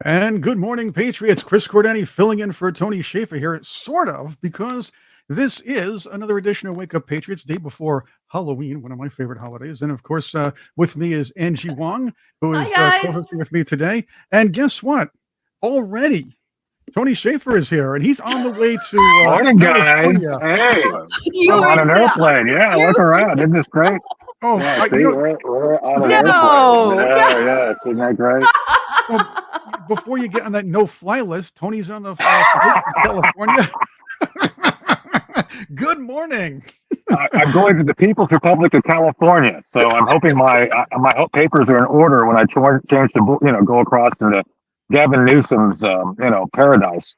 And good morning, Patriots. Chris Cordani filling in for Tony Schaefer here, sort of, because this is another edition of Wake Up Patriots, day before Halloween, one of my favorite holidays. And of course, with me is Angie Wong, who Hi is guys. co-hosting with me today. And guess what? Already, Tony Schaefer is here, and he's on the way to Morning, guys. California. Hey, Uh, You I'm well, on were an airplane. Yeah, look you around. Isn't this great? oh, Yeah, I, see, you know, we're on an airplane. no. Yeah, isn't that great? well, before you get on that no-fly list, Tony's on the flight to California. Good morning. I'm going to the People's Republic of California, so I'm hoping my papers are in order when I change the go across into Gavin Newsom's paradise.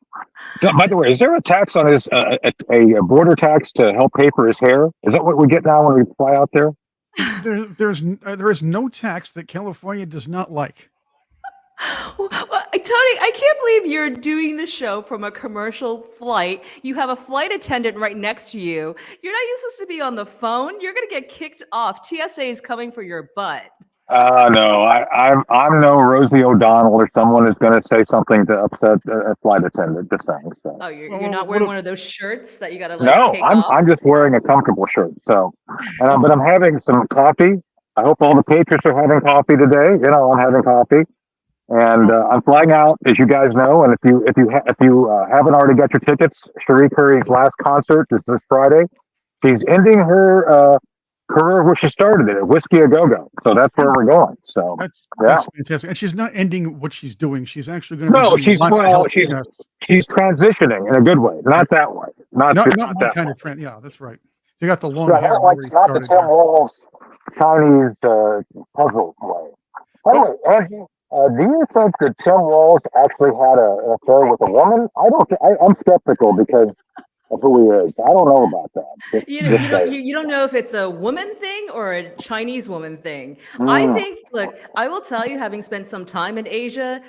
By the way, is there a tax on his a border tax to help pay for his hair? Is that what we get now when we fly out there? There is no tax that California does not like. Well, Tony, I can't believe you're doing the show from a commercial flight. You have a flight attendant right next to you. You're not even supposed to be on the phone. You're going to get kicked off. TSA is coming for your butt. No, I'm no Rosie O'Donnell or someone who's going to say something to upset a flight attendant. Just saying. So Oh, you're Well, not what wearing if- one of those shirts that you got to no, take I'm off? I'm just wearing a comfortable shirt. So, but I'm having some coffee. I hope all the Patriots are having coffee today. I'm having coffee, and I'm flying out, as you guys know. And if you haven't already got your tickets, Cherie Curry's last concert is this Friday. She's ending her career where she started it at Whiskey A Go Go. So that's where we're going. So yeah. that's fantastic. And she's not ending what she's doing. She's actually going to be No, doing a lot to help. she's Yes. she's transitioning in a good way, not that way, not Not not my that kind way. of trend. Yeah, that's right. You got the long Right, hair not like already not the started Tim there. Walz Chinese puzzle way. By the way, Angie, do you think that Tim Walz actually had an affair with a woman? I don't. I'm skeptical because of who he is. I don't know about that. Just saying. You don't know if it's a woman thing or a Chinese woman thing. I Mm. think, look, I will tell you, having spent some time in Asia,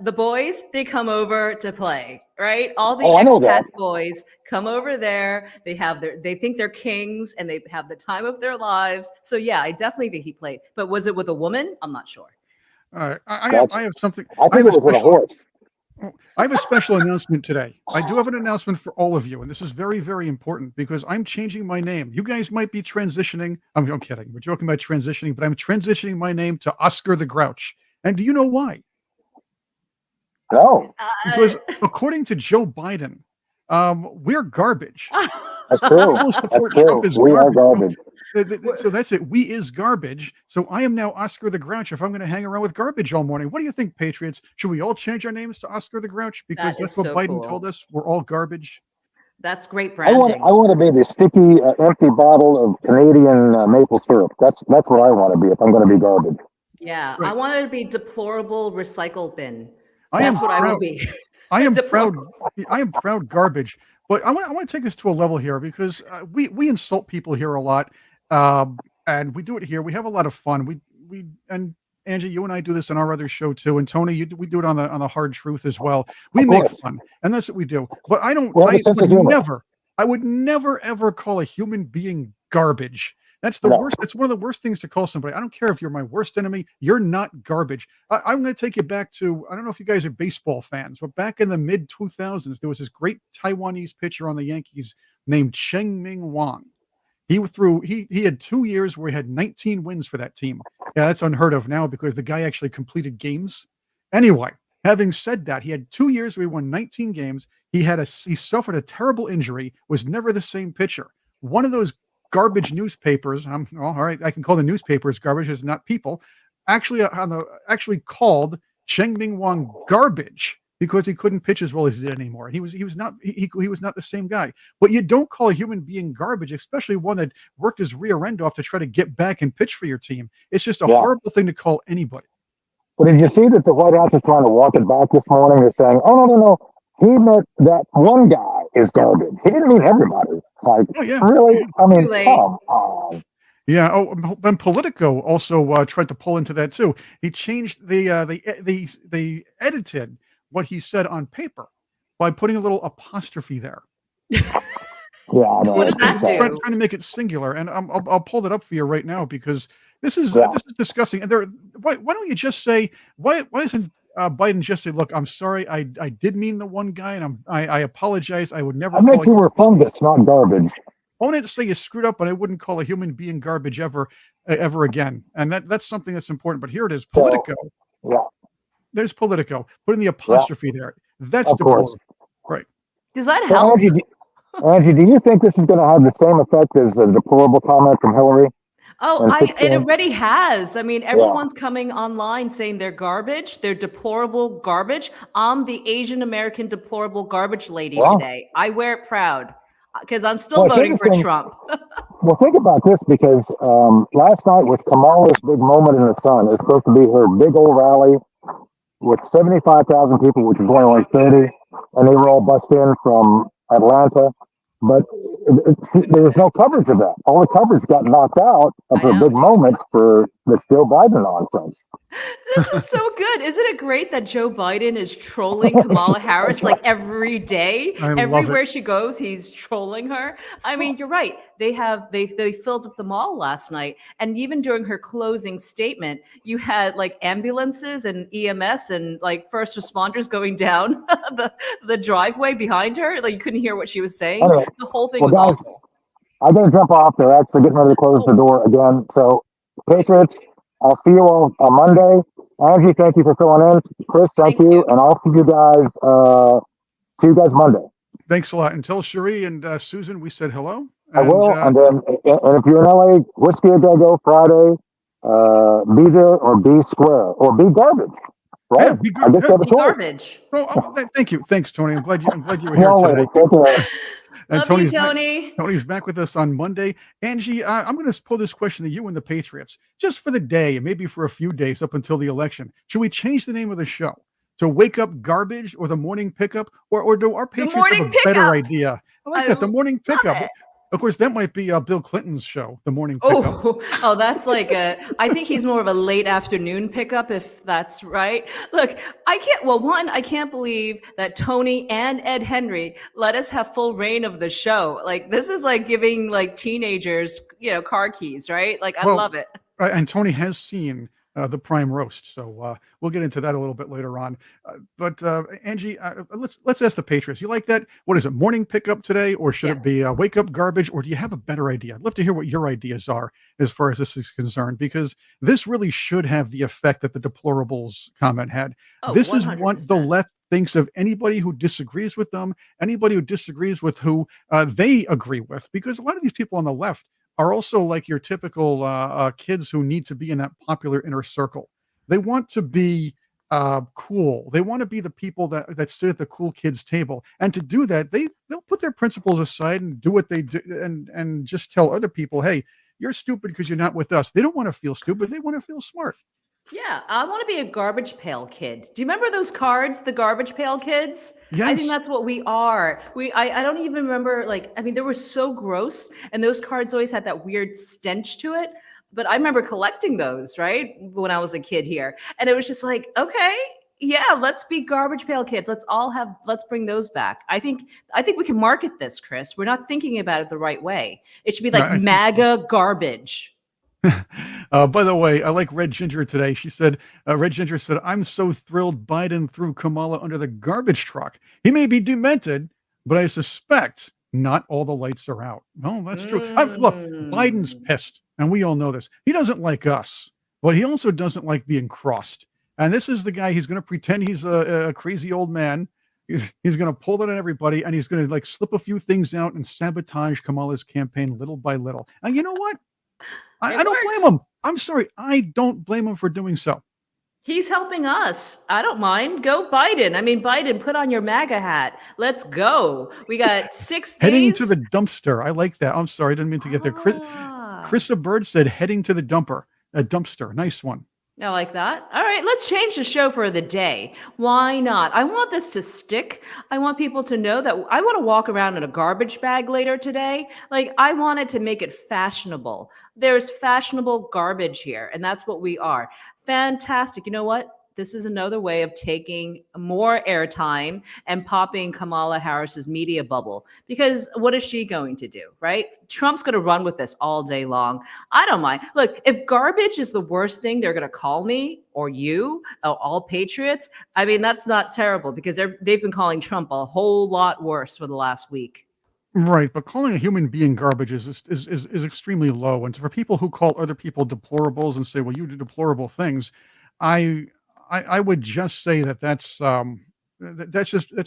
the boys, they come over to play, right? All the Oh, I know expat that. boys come over there. They think they're kings and they have the time of their lives. So yeah, I definitely think he played. But was it with a woman? I'm not sure. All right, That's. I have something. I I think have it a was with a special. horse. I have a special announcement today. I do have an announcement for all of you, and this is very, very important because I'm changing my name. You guys might be transitioning. I'm kidding. We're joking about transitioning, but I'm transitioning my name to Oscar the Grouch. And do you know why? No, Because according to Joe Biden, we're garbage. that's true. People who That's support Trump true. is We are garbage. garbage. So that's it. We is garbage. So I am now Oscar the Grouch if I'm going to hang around with garbage all morning. What do you think, Patriots? Should we all change our names to Oscar the Grouch? Because That is that's what so Biden told cool. us. We're all garbage. That's great I want. branding. I want to be the sticky, empty bottle of Canadian maple syrup. That's what I want to be if I'm going to be garbage. Yeah, I Right. wanted to be deplorable recycle bin. I am That's what I will proud. be. I am proud. Deplorable. I am proud garbage. But I want to take this to a level here because we insult people here a lot, and we do it here. We have a lot of fun. We and Angie, you and I do this on our other show too, and Tony, we do it on the Hard Truth as well. We Of make course, fun, and that's what we do. But I don't. we have a sense of humor. I would never ever call a human being garbage. That's the No, worst. It's one of the worst things to call somebody. I don't care if you're my worst enemy. You're not garbage. I'm going to take you back to, I don't know if you guys are baseball fans, but back in the mid 2000s, there was this great Taiwanese pitcher on the Yankees named Cheng-Ming Wang. He had 2 years where he had 19 wins for that team. Yeah, that's unheard of now because the guy actually completed games. Anyway, having said that, he had 2 years where he won 19 games. He suffered a terrible injury, was never the same pitcher. One of those garbage newspapers, all right, I can call the newspapers garbage, it's not people, actually called Cheng Ming Wang garbage because he couldn't pitch as well as he did anymore. He was not the same guy. But you don't call a human being garbage, especially one that worked his rear end off to try to get back and pitch for your team. It's just a yeah. horrible thing to call anybody. But did you see that the White House is trying to walk it back this morning? They're saying, "Oh no. He meant that one guy is garbage. He didn't mean everybody." It's like, Oh yeah. really? I mean, Too late. come on. Yeah. Oh, and Politico also tried to pull into that too. He changed they edited what he said on paper by putting a little apostrophe there. Yeah, I know. What does It's that insane. do? Trying to make it singular, and I'll pull that up for you right now because Yeah. this is disgusting. And why don't you just say why isn't Biden just said, "Look, I'm sorry. I did mean the one guy, and I apologize. I would never I call meant a you were fungus, not garbage. only to say you screwed up, but I wouldn't call a human being garbage ever again." And that's something that's important. But here it is, So, Politico. yeah, There's Politico. Put in the yeah, apostrophe there. That's of course. deplorable. Right. Does that So, help? Angie, do you think this is going to have the same effect as the deplorable comment from Hillary Oh, in it 16? already has. I mean, Yeah. everyone's coming online saying they're garbage, they're deplorable garbage. I'm the Asian American deplorable garbage lady Well, today. I wear it proud because I'm still well, it's voting for interesting. Trump. Well, think about this because last night was Kamala's big moment in the sun. It's supposed to be her big old rally with 75,000 people, which is only like 30, and they were all bussed in from Atlanta. But there was no coverage of that. All the coverage got knocked out of I her big know. moment for this Joe Biden nonsense. This is so good. Isn't it great that Joe Biden is trolling Kamala Harris like every day? I love it. Everywhere she goes, he's trolling her. I mean, you're right. They filled up the mall last night. And even during her closing statement, you had like ambulances and EMS and like first responders going down the driveway behind her. Like you couldn't hear what she was saying. Anyway, The whole thing well, was guys, awful. I got to jump off. They're actually getting ready to close the door again. So, Patriots, I'll see you all on Monday. Angie, thank you for filling in. Chris, thank you. And I'll see you guys Monday. Thanks a lot. And tell Cherie and Susan we said hello. I And will. And if you're in LA, Whiskey a Go Friday, be there or be square or be garbage. Right? yeah, be I good. guess you have a Be choice. garbage. Thank you. Thanks, Tony. I'm glad you were See here y'all today. later. Take care. And Love you, Tony's back. Tony. Tony's back with us on Monday. Angie, I'm going to pose this question to you and the Patriots, just for the day and maybe for a few days up until the election. Should we change the name of the show to Wake Up Garbage or the Morning Pickup, or do our Patriots have a better idea? I like that, the Morning Pickup. It. Of course, that might be Bill Clinton's show, the Morning Pickup. Oh, that's like I think he's more of a late afternoon pickup, if that's right. Look, I can't believe that Tony and Ed Henry let us have full reign of the show. Like, this is like giving like teenagers, car keys, right? Like, I love it. And Tony has seen the prime roast, so we'll get into that a little bit later on. But Angie, let's ask the Patriots. You like that? What is it? Morning pickup today, or should it be wake up garbage? Or do you have a better idea? I'd love to hear what your ideas are as far as this is concerned, because this really should have the effect that the deplorables comment had. This 100%. Is what the left thinks of anybody who disagrees with them, anybody who disagrees with who they agree with, because a lot of these people on the left are also like your typical kids who need to be in that popular inner circle. They want to be cool. They want to be the people that sit at the cool kids table. And to do that, they'll put their principles aside and do what they do and just tell other people, hey, you're stupid because you're not with us. They don't want to feel stupid. They want to feel smart. Yeah, I want to be a garbage pail kid. Do you remember those cards, the garbage pail kids? Yes. I think that's what we are. I don't even remember, they were so gross, and those cards always had that weird stench to it. But I remember collecting those, right, when I was a kid here. And it was just like, okay, yeah, let's be garbage pail kids. Let's bring those back. I think we can market this, Chris. We're not thinking about it the right way. It should be like MAGA garbage. By the way, I like Red Ginger today. She said, Red Ginger said, I'm so thrilled Biden threw Kamala under the garbage truck. He may be demented, but I suspect not all the lights are out. No, that's true. Look, Biden's pissed, and we all know this. He doesn't like us, but he also doesn't like being crossed. And this is the guy, he's going to pretend he's a crazy old man. He's going to pull that on everybody, and he's going to slip a few things out and sabotage Kamala's campaign little by little. And you know what? I don't blame him. I'm sorry. I don't blame him for doing so. He's helping us. I don't mind. Go Biden. I mean, Biden, put on your MAGA hat. Let's go. We got 6 days. Heading to the dumpster. I like that. I'm sorry. I didn't mean to get there. Chrissa Bird said heading to the dumpster. Nice one. I like that. All right, let's change the show for the day. Why not? I want this to stick. I want people to know that I want to walk around in a garbage bag later today. I wanted to make it fashionable. There's fashionable garbage here, and that's what we are. Fantastic. You know what? This is another way of taking more airtime and popping Kamala Harris's media bubble. Because what is she going to do, right? Trump's going to run with this all day long. I don't mind. Look, if garbage is the worst thing they're going to call me or you, or all patriots, I mean, that's not terrible because they've been calling Trump a whole lot worse for the last week. Right, but calling a human being garbage is extremely low. And for people who call other people deplorables and say, "Well, you do deplorable things," I I would just say that that's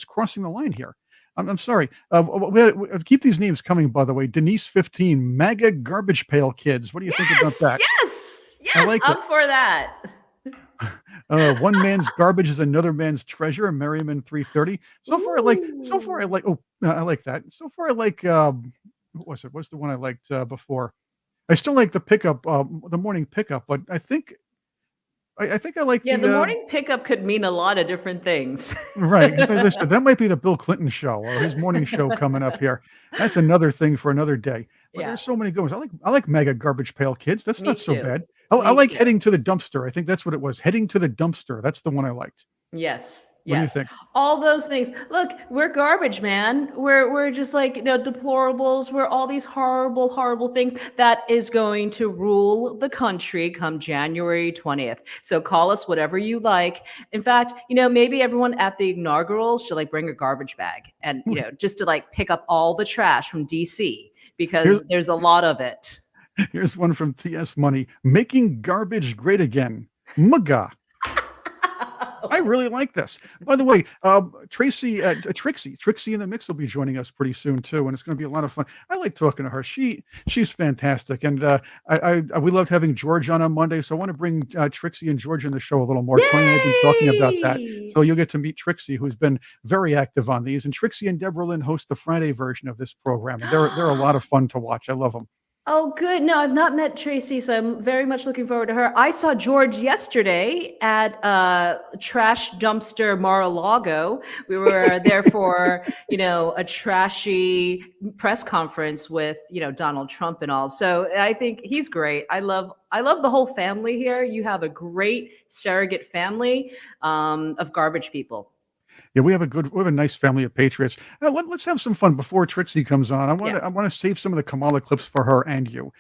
crossing the line here. I'm sorry. Keep these names coming, by the way. Denise 15, MAGA garbage pail kids. What do you think about Yes, that? yes, I yes, like it. up for that. One man's garbage is another man's treasure. Merriman 330. So far I Ooh. like. Oh, I like that. So far I like. What was it? What's the one I liked before? I still like the pickup, the morning pickup, but I think I like Yeah, the the morning pickup could mean a lot of different things. right, because as I said, that might be the Bill Clinton show or his morning show coming up here. That's another thing for another day. But Yeah, there's so many good ones. I like mega garbage pail kids. That's me not so too. bad. I Me like too. heading to the dumpster. I think that's what it was. Heading to the dumpster. That's the one I liked. Yes, What do you yes. think? All those things. Look, we're garbage, man. We're just like, deplorables. We're all these horrible, horrible things that is going to rule the country come January 20th. So call us whatever you like. In fact, maybe everyone at the inaugural should like bring a garbage bag and, just to like pick up all the trash from DC Here's because there's a lot of it. here's one from TS Money. Making garbage great again. Mugga. I really like this. By the way, Tracy, Trixie in the Mix will be joining us pretty soon too, and it's going to be a lot of fun. I like talking to her. She's fantastic, and we loved having George on Monday, so I want to bring Trixie and George in the show a little more. Tony and I have been talking about that, Yay! so you'll get to meet Trixie, who's been very active on these, and Trixie and Deborah Lynn host the Friday version of this program, and they're a lot of fun to watch. I love them. Oh, good. No, I've not met Tracy, so I'm very much looking forward to her. I saw George yesterday at Trash Dumpster Mar-a-Lago. We were there for, a trashy press conference with, Donald Trump and all. So I think he's great. I love the whole family here. You have a great surrogate family of garbage people. Yeah, we have a nice family of patriots. Let's have some fun before Trixie comes on. Yeah. I want to save some of the Kamala clips for her and you.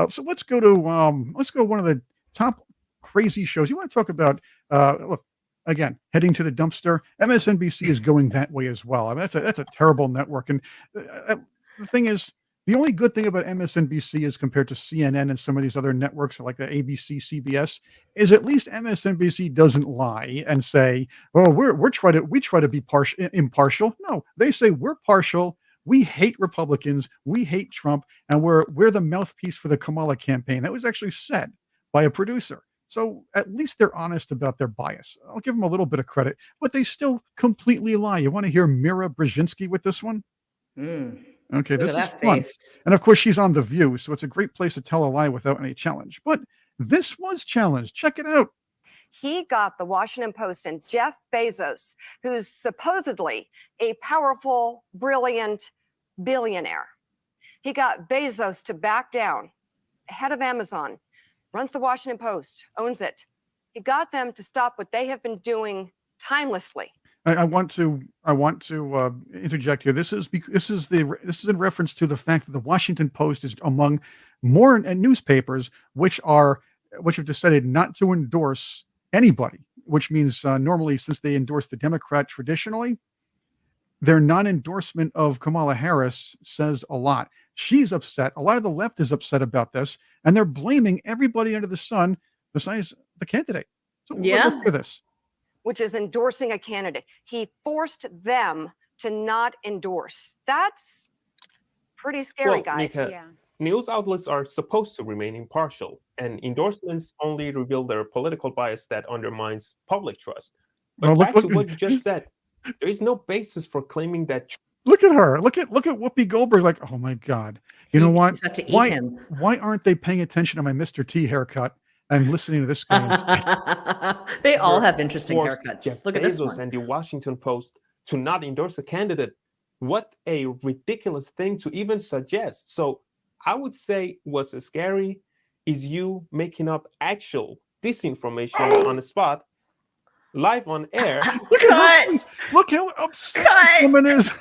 So let's go to one of the top crazy shows. You want to talk about look again, heading to the dumpster. MSNBC is going that way as well. I mean, that's a terrible network. And the thing is, the only good thing about MSNBC is compared to CNN and some of these other networks like the ABC, CBS, is at least MSNBC doesn't lie and say, "Oh, we try to be impartial." No, they say we're partial. We hate Republicans. We hate Trump, and we're the mouthpiece for the Kamala campaign. That was actually said by a producer. So at least they're honest about their bias. I'll give them a little bit of credit, but they still completely lie. You want to hear Mira Brzezinski with this one? Mm, Okay, look at this is that fun. face. And of course, she's on The View, so it's a great place to tell a lie without any challenge. But this was challenged. Check it out. He got the Washington Post and Jeff Bezos, who's supposedly a powerful, brilliant billionaire. He got Bezos to back down. Head of Amazon, runs the Washington Post, owns it. He got them to stop what they have been doing timelessly. I want to interject here. This is in reference to the fact that the Washington Post is among more newspapers which have decided not to endorse anybody. Which means normally, since they endorse the Democrat traditionally, their non-endorsement of Kamala Harris says a lot. She's upset. A lot of the left is upset about this, and they're blaming everybody under the sun besides the candidate. So Yeah. let's hear this. Which is endorsing a candidate. He forced them to not endorse. That's pretty scary, guys. Nika, news outlets are supposed to remain impartial, and endorsements only reveal their political bias that undermines public trust. But Well, back to what you just said, there is no basis for claiming that Look at her. Look at Whoopi Goldberg. Like, oh my God. You know what? He's about to eat Why him. why aren't they paying attention to my Mr. T haircut and listening to this guy instead? They all Trump have interesting forced haircuts. Jeff Look at this Bezos one. and the Washington Post to not endorse a candidate. What a ridiculous thing to even suggest. So I would say what's scary is you making up actual disinformation on the spot live on air. Look at her Cut. face. Look how upset Cut. this woman is.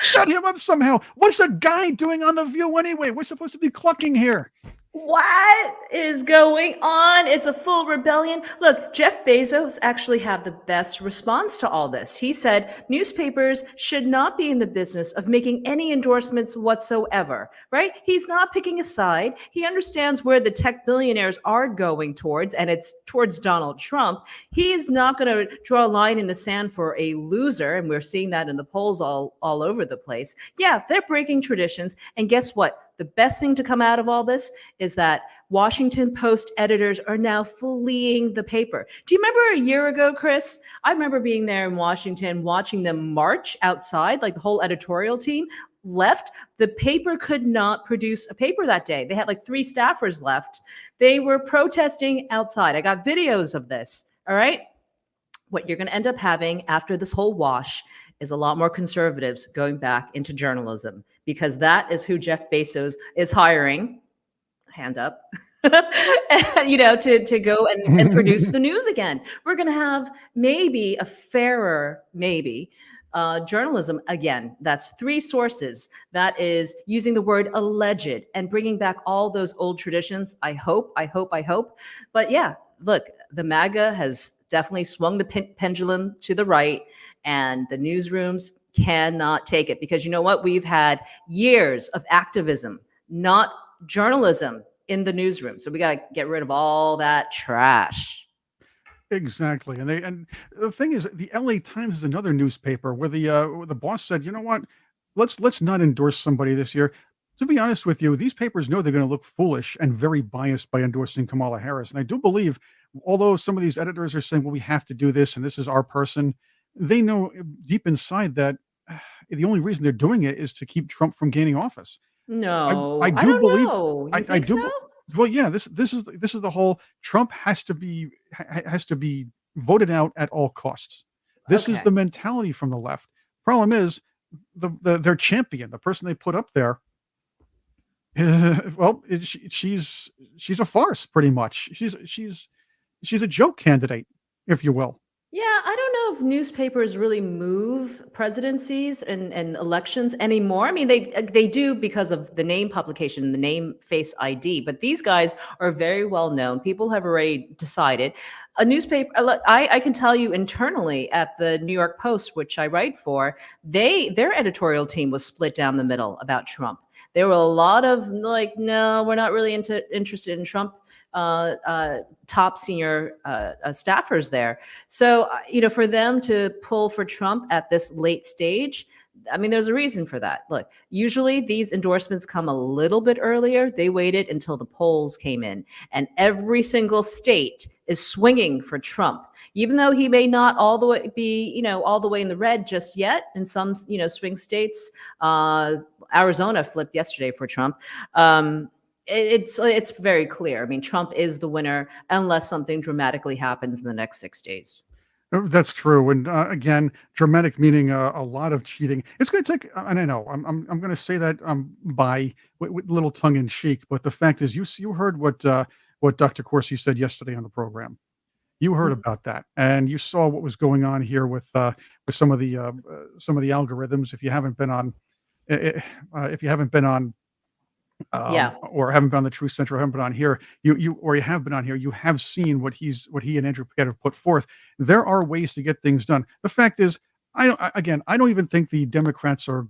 Shut him up somehow. What's a guy doing on The View anyway? We're supposed to be clucking here. What is going on? It's a full rebellion. Look, Jeff Bezos actually had the best response to all this. He said newspapers should not be in the business of making any endorsements whatsoever, right? He's not picking a side. He understands where the tech billionaires are going towards, and it's towards Donald Trump. He is not going to draw a line in the sand for a loser, and we're seeing that in the polls all over the place. Yeah, they're breaking traditions, and guess what? The best thing to come out of all this is that Washington Post editors are now fleeing the paper. Do you remember a year ago, Chris? I remember being there in Washington, watching them march outside, like the whole editorial team left. The paper could not produce a paper that day. They had like 3 staffers left. They were protesting outside. I got videos of this. All right. What you're going to end up having after this whole wash is a lot more conservatives going back into journalism, because that is who Jeff Bezos is hiring. Hand up. To go and produce the news again. We're going to have maybe a fairer, journalism again. That's 3 sources. That is using the word alleged and bringing back all those old traditions. I hope. But yeah, look, the MAGA has definitely swung the pendulum to the right, and the newsrooms cannot take it, because you know what? We've had years of activism, not journalism, in the newsroom. So we got to get rid of all that trash. Exactly. And the thing is, the LA Times is another newspaper where the boss said, you know what? Let's not endorse somebody this year. To be honest with you, these papers know they're going to look foolish and very biased by endorsing Kamala Harris. And I do believe, although some of these editors are saying, well, we have to do this and this is our person, they know deep inside that the only reason they're doing it is to keep Trump from gaining office. No, I I do don't believe. know. You I think do. so? Well, yeah. This is the whole Trump has to be voted out at all costs. This is Okay. the mentality from the left. Problem is, their champion, the person they put up there, she's a farce, pretty much. She's a joke candidate, if you will. Yeah, I don't know if newspapers really move presidencies and elections anymore. I mean, they do because of the name publication, the name face ID, but these guys are very well known. People have already decided. A newspaper, I can tell you internally at the New York Post, which I write for, their editorial team was split down the middle about Trump. There were a lot of like, no, we're not really interested in Trump. Top senior staffers there. So, for them to pull for Trump at this late stage, I mean, there's a reason for that. Look, usually these endorsements come a little bit earlier. They waited until the polls came in, and every single state is swinging for Trump, even though he may not all the way be, all the way in the red just yet. In some, swing states, Arizona flipped yesterday for Trump. It's very clear. I mean, Trump is the winner unless something dramatically happens in the next 6 days. That's true. And again, dramatic meaning a lot of cheating. It's going to take, and I know I'm going to say that with little tongue in cheek, but the fact is, you heard what Dr. Corsi said yesterday on the program. You heard about that, and you saw what was going on here with some of the algorithms. If you haven't been on, or haven't been on the Truth Central, haven't been on here, you have been on here, you have seen what he and Andrew Paquette have put forth. There are ways to get things done. The fact is, I don't even think the Democrats are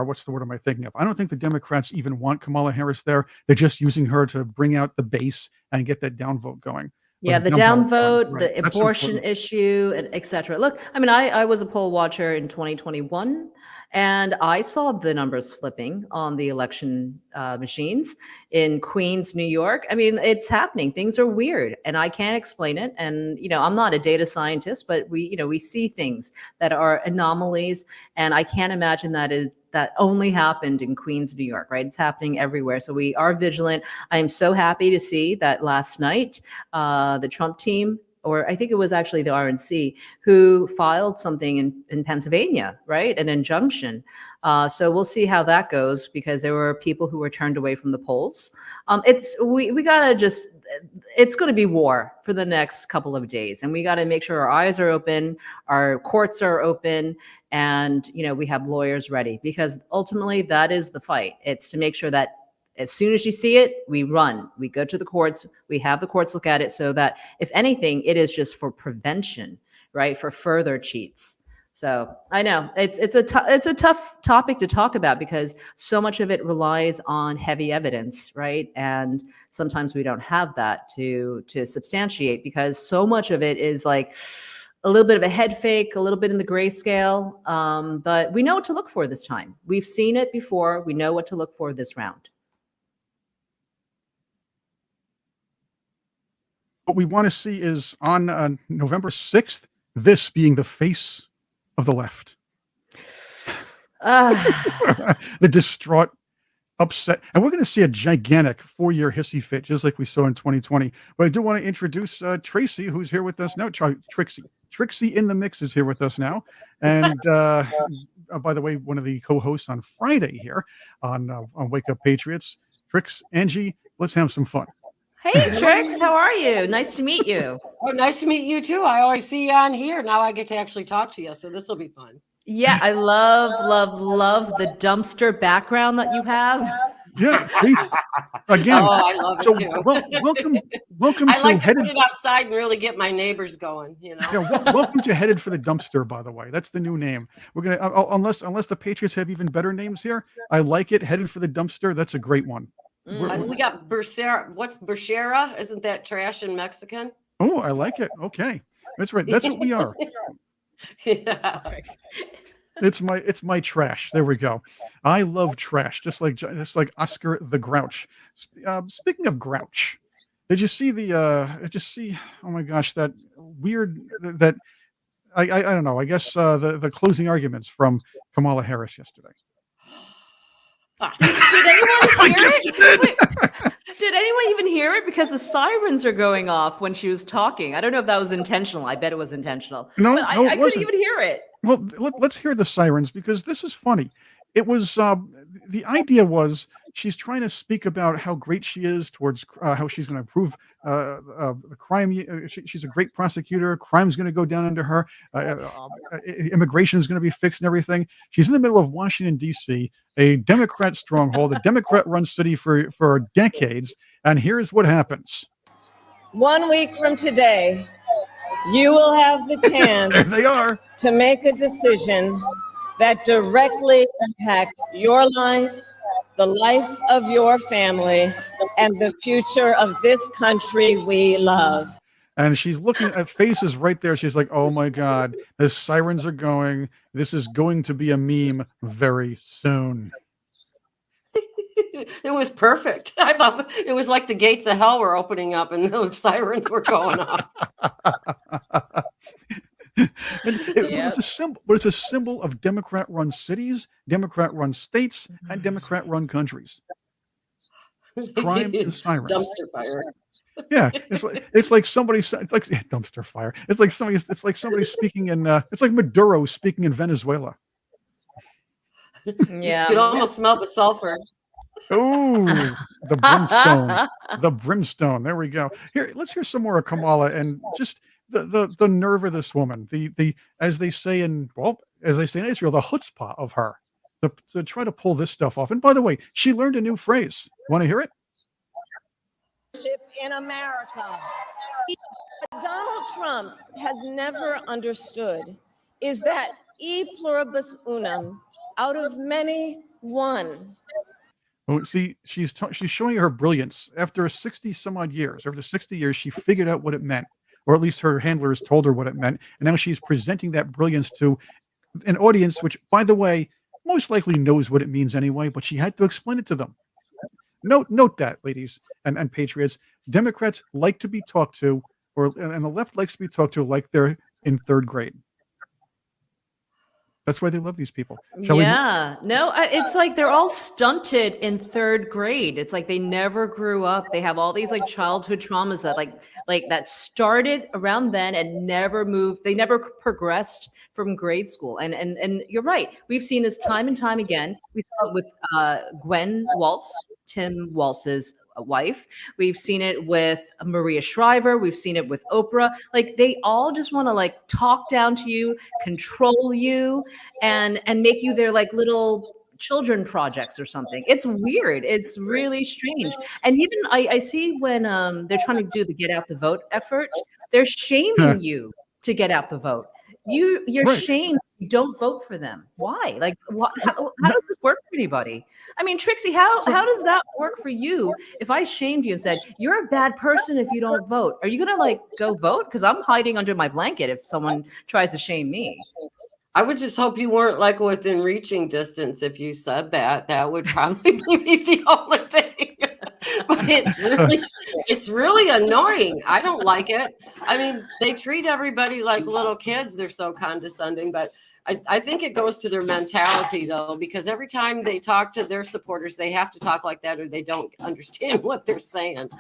what's the word am I thinking of? I don't think the Democrats even want Kamala Harris there. They're just using her to bring out the base and get that downvote going. Yeah, the downvote, right, the abortion issue, and et cetera. Look, I mean, I was a poll watcher in 2021, and I saw the numbers flipping on the election machines in Queens, New York. I mean, it's happening. Things are weird, and I can't explain it. And I'm not a data scientist, but we see things that are anomalies, and I can't imagine that only happened in Queens, New York, right? It's happening everywhere. So we are vigilant. I am so happy to see that last night, the Trump team or I think it was actually the RNC, who filed something in Pennsylvania, right? An injunction. So we'll see how that goes, because there were people who were turned away from the polls. We gotta just, it's going to be war for the next couple of days, and we got to make sure our eyes are open, our courts are open, and we have lawyers ready, because ultimately that is the fight. It's to make sure that as soon as you see it, we run, we go to the courts, we have the courts look at it, so that if anything, it is just for prevention, right? For further cheats. So I know it's a tough topic to talk about, because so much of it relies on heavy evidence, right? And sometimes we don't have that to substantiate, because so much of it is like a little bit of a head fake, a little bit in the grayscale. But we know what to look for this time. We've seen it before. We know what to look for this round. What we want to see is on November 6th, this being the face of the left. The distraught, upset. And we're going to see a gigantic 4-year hissy fit, just like we saw in 2020. But I do want to introduce Tracy, who's here with us now. Trixie. Trixie in the mix is here with us now. And by the way, one of the co-hosts on Friday here on Wake Up Patriots. Angie, let's have some fun. Hey, Trix, how are you? Nice to meet you. Oh, nice to meet you too. I always see you on here. Now I get to actually talk to you, so this will be fun. Yeah, I love the dumpster background that you have. Yeah, see? Again. Oh, I love it too. Welcome I to like to put it outside and really get my neighbors going. Yeah, welcome to Headed for the Dumpster. By the way, that's the new name. We're gonna unless the Patriots have even better names here. I like it. Headed for the Dumpster. That's a great one. We got Bursera. What's Bursera? Isn't that trash in Mexican? Oh, I like it. Okay, that's right. That's what we are. Yeah. It's my trash. There we go. I love trash, just like Oscar the Grouch. Speaking of Grouch, did you see oh my gosh, that weird that I don't know. I guess the closing arguments from Kamala Harris yesterday. Did anyone hear it? Wait, did anyone even hear it? Because the sirens are going off when she was talking. I don't know if that was intentional. I bet it was intentional. No, but I couldn't even hear it. Well, let's hear the sirens, because this is funny. It was the idea was she's trying to speak about how great she is towards how she's going to improve the crime. She's a great prosecutor. Crime's going to go down under her. Immigration is going to be fixed and everything. She's in the middle of Washington, D.C., a Democrat stronghold, a Democrat-run city for decades. And here's what happens. 1 week from today, you will have the chance There they are. to make a decision that directly impacts your life, the life of your family, and the future of this country we love. And she's looking at faces right there. She's like, oh my God, the sirens are going. This is going to be a meme very soon. It was perfect. I thought it was like the gates of hell were opening up and the sirens were going off. It's a symbol, but it's a symbol of Democrat-run cities, Democrat-run states, and Democrat-run countries. Crime and sirens. Dumpster fire. Yeah, it's like somebody. It's like dumpster fire. It's like somebody speaking in. It's like Maduro speaking in Venezuela. Yeah, You could almost smell the sulfur. Oh, the brimstone. The brimstone. There we go. Here, let's hear some more of Kamala and just the nerve of this woman. The as they say in Israel, the chutzpah of her to try to pull this stuff off. And by the way, she learned a new phrase. Want to hear it? In America. What Donald Trump has never understood is that e pluribus unum, out of many, one. Oh, see, she's showing her brilliance. After 60 some odd years, after 60 years, she figured out what it meant, or at least her handlers told her what it meant. And now she's presenting that brilliance to an audience, which, by the way, most likely knows what it means anyway, but she had to explain it to them. Note that, ladies and patriots. Democrats like to be talked to, and the left likes to be talked to like they're in third grade. That's why they love these people. Shall we? Yeah, no, it's like they're all stunted in third grade. It's like they never grew up. They have all these like childhood traumas that like that started around then and never moved. They never progressed from grade school. And you're right. We've seen this time and time again. We saw it with Gwen Waltz, Tim Waltz's wife. We've seen it with Maria Shriver. We've seen it with Oprah. Like they all just want to like talk down to you, control you, and make you their like little children projects or something. It's weird. It's really strange. And even I see when they're trying to do the get out the vote effort, they're shaming you to get out the vote. You're Right. shamed. You don't vote for them. Why? Like, how does this work for anybody? I mean, Trixie, how does that work for you? If I shamed you and said you're a bad person if you don't vote, are you gonna like go vote? Because I'm hiding under my blanket if someone tries to shame me. I would just hope you weren't like within reaching distance. If you said that, that would probably be the only thing. But it's really annoying. I don't like it. I mean, they treat everybody like little kids. They're so condescending, but I think it goes to their mentality though, because every time they talk to their supporters, they have to talk like that or they don't understand what they're saying.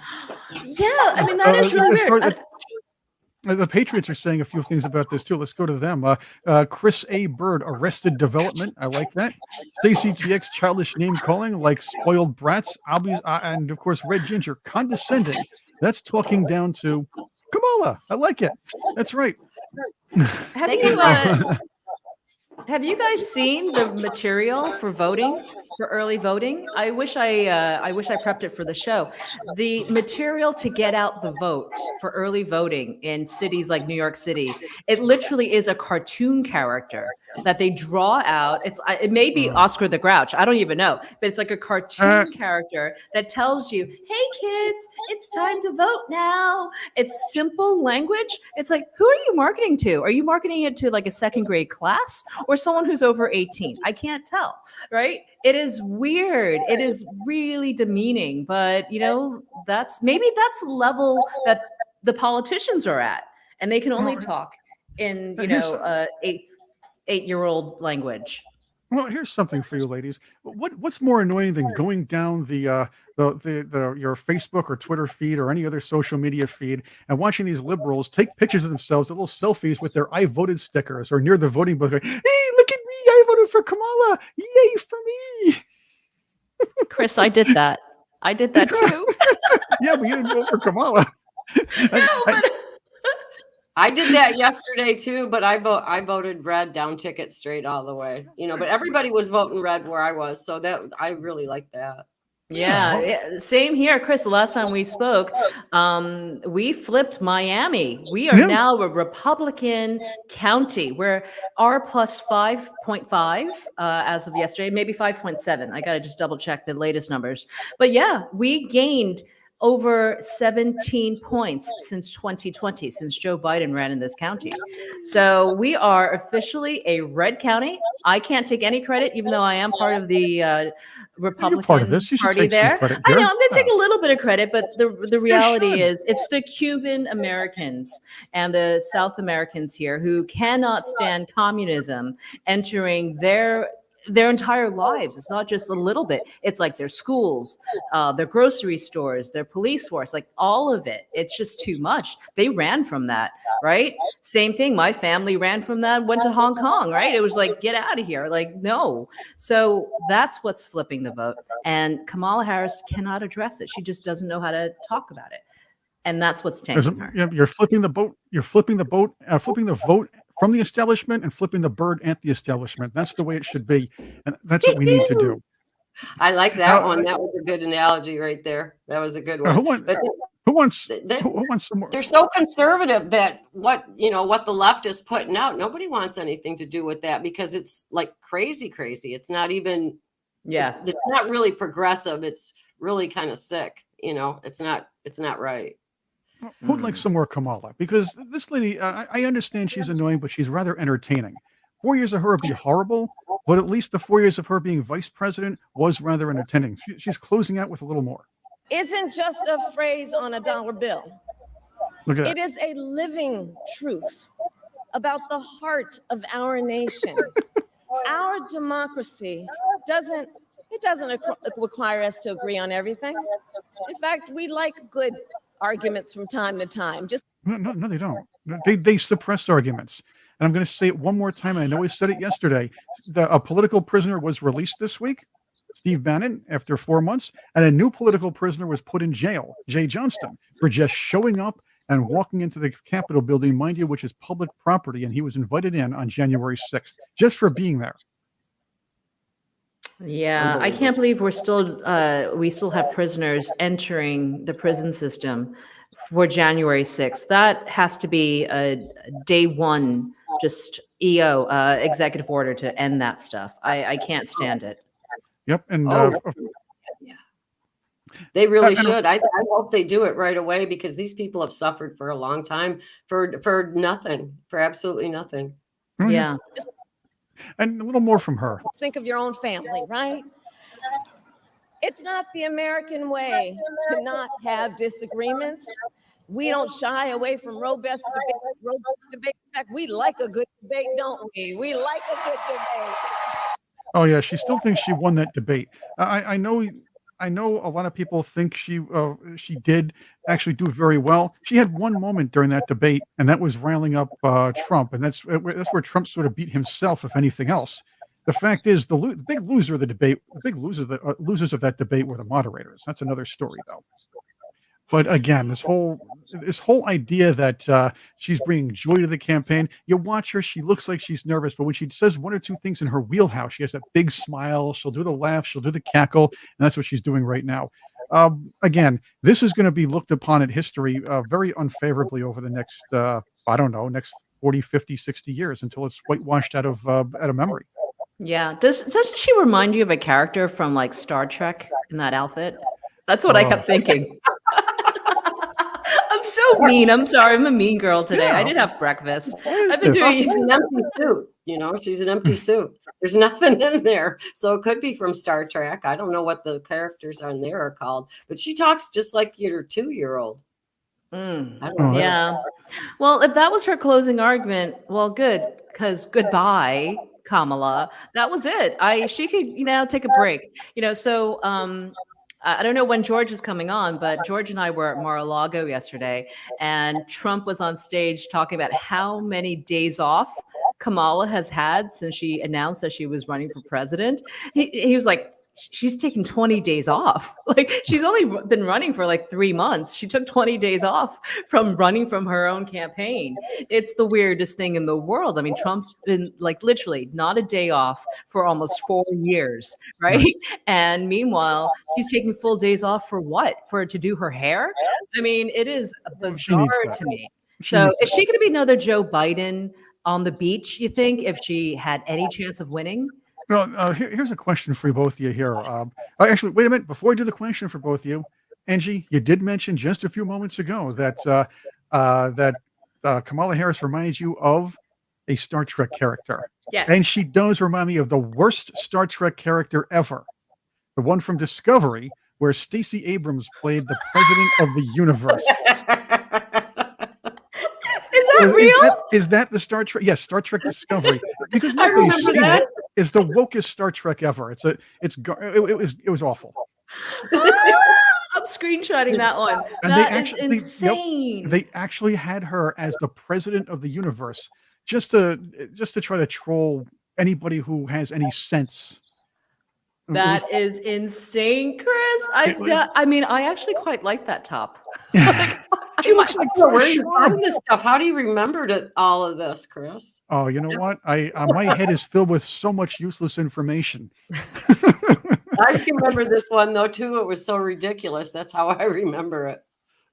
Yeah, I mean, that is really weird. The Patriots are saying a few things about this too. Let's go to them. Chris A. Bird, Arrested Development. I like that. Stacey TX, childish name calling, like spoiled brats. And of course, Red Ginger, condescending. That's talking down to Kamala. I like it. That's right. Have you guys seen the material for voting, for early voting? I wish I prepped it for the show. The material to get out the vote for early voting in cities like New York City, it literally is a cartoon character that they draw out. It may be Oscar the Grouch, I don't even know, but it's like a cartoon character that tells you, "Hey kids, it's time to vote now." It's simple language. It's like, who are you marketing to? Are you marketing it to like a second grade class or someone who's over 18? I can't tell, right? It is weird. It is really demeaning, but you know, that's the level that the politicians are at, and they can only talk in, you know, 8-year-old language. Well, here's something for you ladies. What's more annoying than going down your Facebook or Twitter feed or any other social media feed and watching these liberals take pictures of themselves, little selfies with their "I voted" stickers or near the voting booth, going, "Hey, look at me! I voted for Kamala! Yay for me!" Chris, I did that. I did that too. Yeah, but you didn't vote for Kamala. I did that yesterday too, but I voted red, down ticket straight all the way. You know, but everybody was voting red where I was, so that I really like that. Yeah, same here, Chris. The last time we spoke, we flipped Miami. We are now a Republican county. We're R plus 5.5 as of yesterday, maybe 5.7. I got to just double check the latest numbers. But yeah, we gained over 17 points since 2020, since Joe Biden ran in this county. So we are officially a red county. I can't take any credit, even though I am part of the Republican part of this. You should Party take there. some credit I know there. I'm going to take a little bit of credit, but the reality is it's the Cuban Americans and the South Americans here who cannot stand communism entering their entire lives. It's not just a little bit. It's like their schools, their grocery stores, their police force, like all of it. It's just too much. They ran from that, right? Same thing. My family ran from that, went to Hong Kong, right? It was like, get out of here. Like, no. So that's what's flipping the vote. And Kamala Harris cannot address it. She just doesn't know how to talk about it. And that's what's tanking her. You're flipping the boat. You're flipping the vote from the establishment and flipping the bird at the establishment. That's the way it should be. And that's what we need to do. I like that one. That was a good analogy right there. That was a good one. Who wants some more? They're so conservative that what the left is putting out, nobody wants anything to do with that because it's like crazy. It's not even, it's not really progressive. It's really kind of sick. You know, it's not right. Who'd like some more Kamala? Because this lady, I understand she's annoying, but she's rather entertaining. 4 years of her would be horrible, but at least the 4 years of her being vice president was rather entertaining. She's closing out with a little more. Isn't just a phrase on a dollar bill. Look at that. It is a living truth about the heart of our nation. our democracy doesn't require us to agree on everything. In fact, we like good arguments from time to time. Just No, they don't. No, they suppress arguments. And I'm going to say it one more time. And I know I said it yesterday. A political prisoner was released this week, Steve Bannon, after 4 months, and a new political prisoner was put in jail, Jay Johnston, for just showing up and walking into the Capitol building, mind you, which is public property, and he was invited in on January 6th just for being there. Yeah, I can't believe we still have prisoners entering the prison system for January 6th. That has to be a day one, just executive order to end that stuff. I can't stand it. Yep, and they really should. I hope they do it right away, because these people have suffered for a long time for nothing, for absolutely nothing. Yeah. And a little more from her. think of your own family, right? It's not the American way to not have disagreements. We don't shy away from robust debate. In fact, we like a good debate, don't we? We like a good debate. Oh yeah, she still thinks she won that debate. I know a lot of people think she did actually do very well. She had one moment during that debate, and that was riling up Trump, and that's where Trump sort of beat himself, if anything else. The fact is, the big loser of the debate, the big losers of that debate were the moderators. That's another story, though. But again, this whole idea that she's bringing joy to the campaign. You watch her; she looks like she's nervous, but when she says one or two things in her wheelhouse, she has that big smile. She'll do the laugh, she'll do the cackle, and that's what she's doing right now. Again, this is going to be looked upon in history very unfavorably over the next, next 40, 50, 60 years, until it's whitewashed out of memory. Yeah. Doesn't she remind you of a character from like Star Trek in that outfit? That's what I kept thinking. I'm so mean. I'm sorry. I'm a mean girl today. Yeah. I didn't have breakfast. What is I've been this? doing. She's an empty suit. She's an empty suit. There's nothing in there. So it could be from Star Trek. I don't know what the characters on there are called, but she talks just like your 2-year-old. I don't know. Yeah. Well, if that was her closing argument, well, good, because goodbye, Kamala. That was it. She could, take a break. So I don't know when George is coming on, but George and I were at Mar-a-Lago yesterday, and Trump was on stage talking about how many days off Kamala has had since she announced that she was running for president. He was like, she's taken 20 days off. Like, she's only been running for like 3 months. She took 20 days off from running from her own campaign. It's the weirdest thing in the world. I mean, Trump's been like literally not a day off for almost 4 years, right? And meanwhile, she's taking full days off for what? For her to do her hair? I mean, it is bizarre to me. So is she going to be another Joe Biden on the beach, you think, if she had any chance of winning? Well, here's a question for you both of you here. Actually, wait a minute. Before I do the question for both of you, Angie, you did mention just a few moments ago that Kamala Harris reminds you of a Star Trek character. Yes. And she does remind me of the worst Star Trek character ever. The one from Discovery, where Stacey Abrams played the president of the universe. Is that real? Is that the Star Trek? Yes, Star Trek Discovery. Because I remember that. It's the wokest Star Trek ever. It was awful. I'm screenshotting that one. And That is insane. They actually had her as the president of the universe, just to try to troll anybody who has any sense. That is insane, Chris. I actually quite like that top. She looks like Where are you finding this stuff? How do you remember all of this, Chris? Oh, you know what? My head is filled with so much useless information. I remember this one though too. It was so ridiculous. That's how I remember it.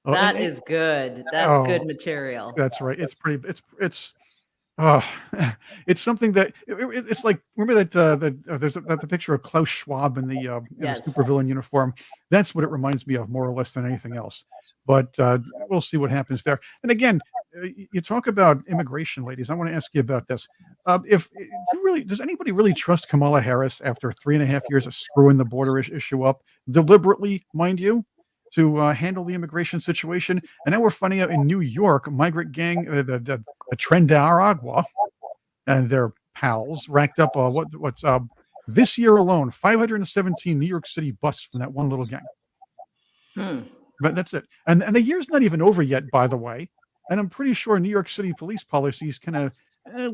That is good. That's good material. That's right. It's pretty. It's something that it's like. Remember that there's the picture of Klaus Schwab in the supervillain uniform. That's what it reminds me of, more or less, than anything else. But we'll see what happens there. And again, you talk about immigration, ladies. I want to ask you about this. Does anybody really trust Kamala Harris after 3.5 years of screwing the border issue up deliberately, mind you, to handle the immigration situation? And now we're finding out in New York, migrant gang, the Tren de Aragua, and their pals racked up what's this year alone 517 New York City busts from that one little gang. But that's it. And the year's not even over yet, by the way. And I'm pretty sure New York City police policies kind of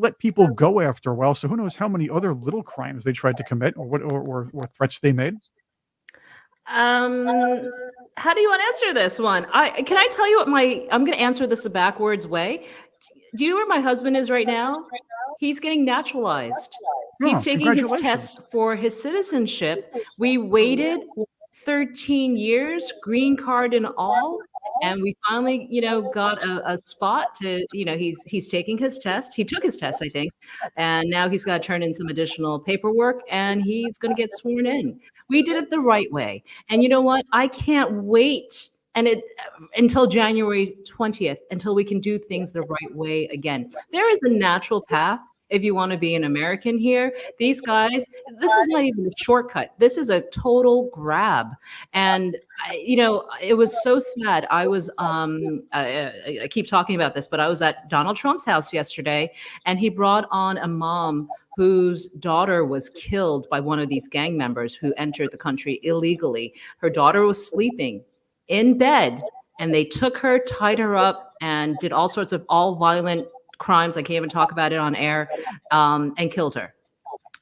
let people go after a while. So who knows how many other little crimes they tried to commit or what or threats they made. How do you want to answer this one? Can I tell you what I'm going to answer this a backwards way. Do you know where my husband is right now? He's getting naturalized. He's taking his test for his citizenship. We waited 13 years, green card and all, and we finally, got a spot to, he's taking his test. He took his test, I think, and now he's got to turn in some additional paperwork, and he's going to get sworn in. We did it the right way, and you know what? I can't wait until January 20th until we can do things the right way again. There is a natural path. If you want to be an American here, these guys, this is not even a shortcut. This is a total grab. And, it was so sad. I was, I keep talking about this, but I was at Donald Trump's house yesterday, and he brought on a mom whose daughter was killed by one of these gang members who entered the country illegally. Her daughter was sleeping in bed, and they took her, tied her up, and did all sorts of violent crimes. I can't even talk about it on air, and killed her.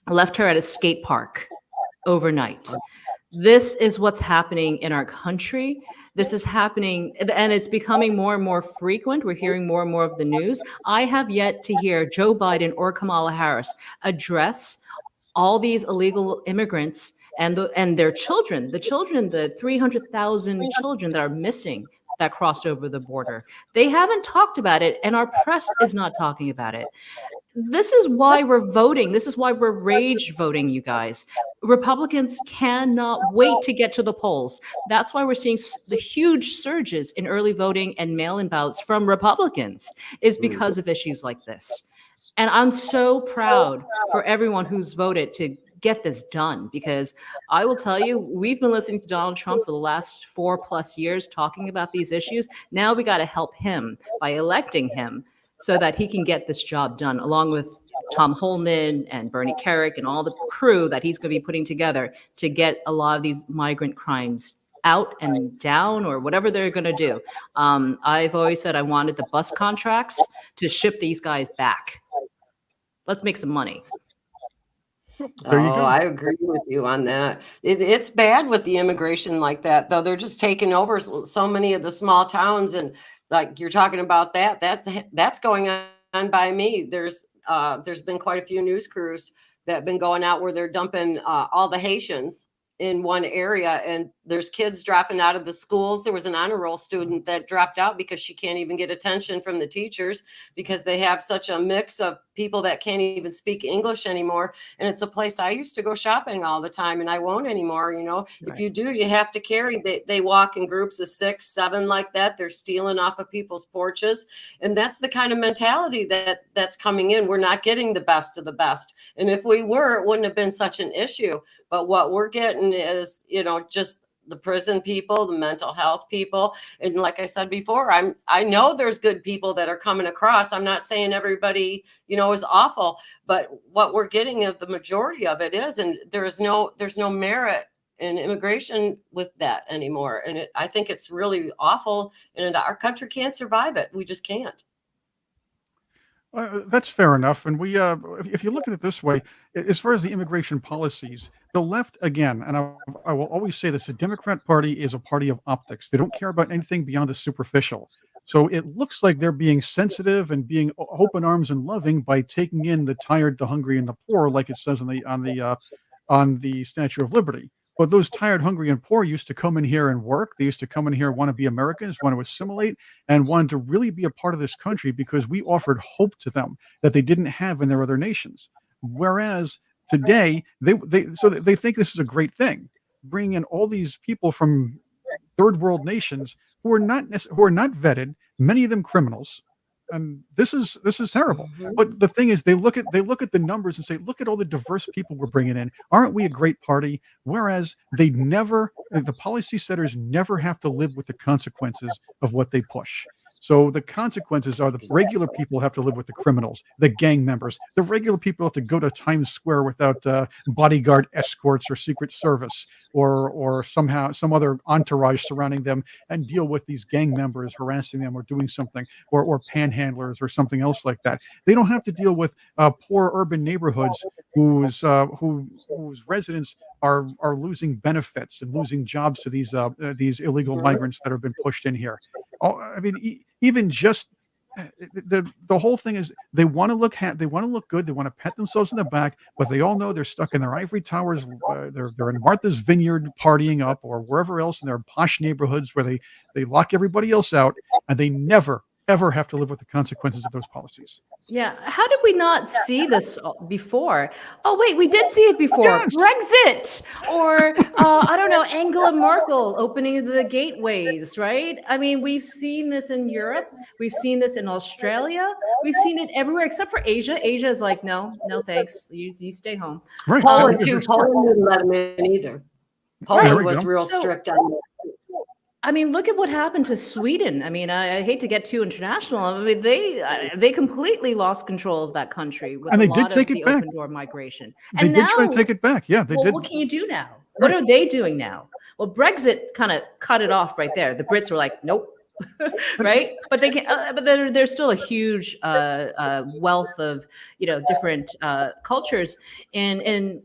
Left her at a skate park overnight. This is what's happening in our country. This is happening, and it's becoming more and more frequent. We're hearing more and more of the news. I have yet to hear Joe Biden or Kamala Harris address all these illegal immigrants and their children, the 300,000 children that are missing, that crossed over the border. They haven't talked about it, and our press is not talking about it. This is why we're voting. This is why we're rage voting, you guys. Republicans cannot wait to get to the polls. That's why we're seeing the huge surges in early voting and mail-in ballots from Republicans, is because of issues like this. And I'm so proud for everyone who's voted to get this done, because I will tell you, we've been listening to Donald Trump for the last 4+ years talking about these issues. Now we got to help him by electing him so that he can get this job done, along with Tom Holman and Bernie Kerik and all the crew that he's going to be putting together to get a lot of these migrant crimes out and down, or whatever they're going to do. I've always said I wanted the bus contracts to ship these guys back. Let's make some money. There you go. I agree with you on that. It's bad with the immigration like that, though. They're just taking over so many of the small towns, and like you're talking about that's going on by me. There's been quite a few news crews that have been going out where they're dumping all the Haitians in one area, and there's kids dropping out of the schools. There was an honor roll student that dropped out because she can't even get attention from the teachers because they have such a mix of people that can't even speak English anymore. And it's a place I used to go shopping all the time, and I won't anymore. Right. If you do, you have to carry. They walk in groups of 6, 7 like that. They're stealing off of people's porches, and that's the kind of mentality that's coming in. We're not getting the best of the best, and if we were, it wouldn't have been such an issue. But what we're getting is, just the prison people, the mental health people. And like I said before, I know there's good people that are coming across. I'm not saying everybody, is awful, but what we're getting of the majority of it is, and there's no merit in immigration with that anymore. And I think it's really awful, and our country can't survive it. We just can't. That's fair enough. And if you look at it this way, as far as the immigration policies, the left, again, and I will always say this, the Democrat Party is a party of optics. They don't care about anything beyond the superficial. So it looks like they're being sensitive and being open arms and loving by taking in the tired, the hungry, and the poor, like it says on the Statue of Liberty. But those tired, hungry, and poor used to come in here and work. They used to come in here, want to be Americans, want to assimilate, and wanted to really be a part of this country because we offered hope to them that they didn't have in their other nations. Whereas today, they think this is a great thing, bringing in all these people from third world nations who are not vetted, many of them criminals. And this is terrible. But the thing is, they look at the numbers and say, look at all the diverse people we're bringing in. Aren't we a great party? Whereas the policy setters never have to live with the consequences of what they push. So the consequences are the regular people have to live with the criminals, the gang members. The regular people have to go to Times Square without bodyguard escorts or Secret Service or somehow some other entourage surrounding them and deal with these gang members harassing them or doing something or panhandlers or something else like that. They don't have to deal with poor urban neighborhoods whose residents are losing benefits and losing jobs to these illegal migrants that have been pushed in here. I mean, even just the whole thing is they want to look good, they want to pat themselves in the back, but they all know they're stuck in their ivory towers. They're in Martha's Vineyard partying up or wherever else in their posh neighborhoods where they lock everybody else out, and they never ever have to live with the consequences of those policies. Yeah. How did we not see this before? Oh, wait, we did see it before. Yes. Brexit or, I don't know, Angela Merkel opening the gateways, right? I mean, we've seen this in Europe. We've seen this in Australia. We've seen it everywhere except for Asia. Asia is like, no, thanks. You stay home. Right. Poland too. Poland didn't let him in either. Poland was real strict on it. I mean, look at what happened to Sweden. I mean, I hate to get too international. I mean, they completely lost control of that country with And a they did lot take of it the back. open door migration. They And did try now, to take it back. Yeah, they well, did. what can you do now? What are they doing now? Well, Brexit kind of cut it off right there. The Brits were like, nope. Right, but they can. But there's still a huge wealth of different cultures in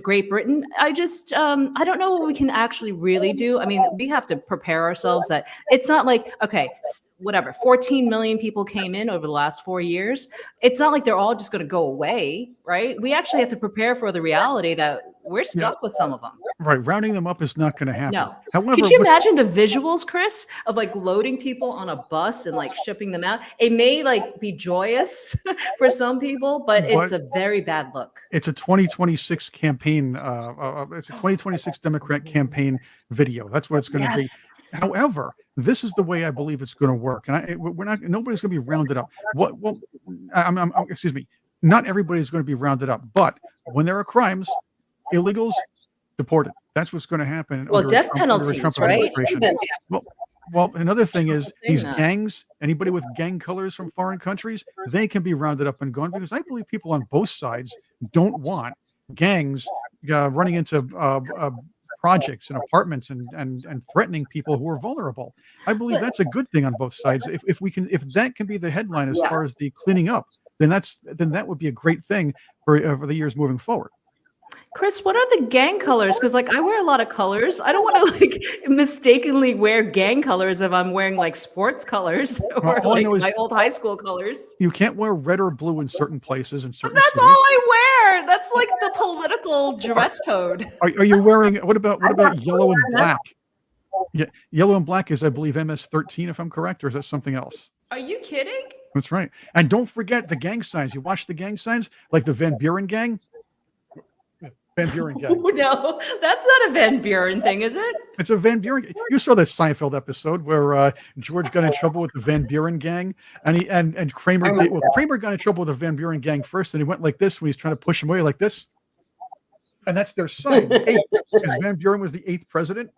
Great Britain. I don't know what we can actually really do. I mean, we have to prepare ourselves that it's not like, okay, whatever, 14 million people came in over the last 4 years. It's not like they're all just going to go away, right? We actually have to prepare for the reality that we're stuck with some of them. Right, rounding them up is not going to happen. No. However, Could you imagine the visuals, Chris, of like loading people on a bus and like shipping them out? It may like be joyous for some people, but it's a very bad look. It's a 2026 campaign. It's a 2026 Democrat campaign video. That's what it's going to be. However, this is the way I believe it's going to work, and nobody's going to be rounded up. Excuse me. Not everybody's going to be rounded up, but when there are crimes, illegals deported. That's what's going to happen. Well, death penalties, right? Well, another thing is these gangs, anybody with gang colors from foreign countries, they can be rounded up and gone, because I believe people on both sides don't want gangs running into projects and apartments and threatening people who are vulnerable. I believe that's a good thing on both sides. If that can be the headline as far as the cleaning up, then that would be a great thing for the years moving forward. Chris, what are the gang colors? Because like I wear a lot of colors. I don't want to like mistakenly wear gang colors if I'm wearing like sports colors or like my old high school colors. You can't wear red or blue in certain places and certain. But that's all I wear. That's like the political dress code. Are you wearing? What about yellow and black? Yeah, yellow and black is, I believe, MS-13, if I'm correct, or is that something else? Are you kidding? That's right. And don't forget the gang signs. You watch the gang signs, like the Van Buren gang. Van Buren gang. No, that's not a Van Buren thing, is it? It's a Van Buren. You saw that Seinfeld episode where George got in trouble with the Van Buren gang, and Kramer. Kramer got in trouble with the Van Buren gang first, and he went like this when he's trying to push him away, like this. And that's their sign. Because Van Buren was the 8th president.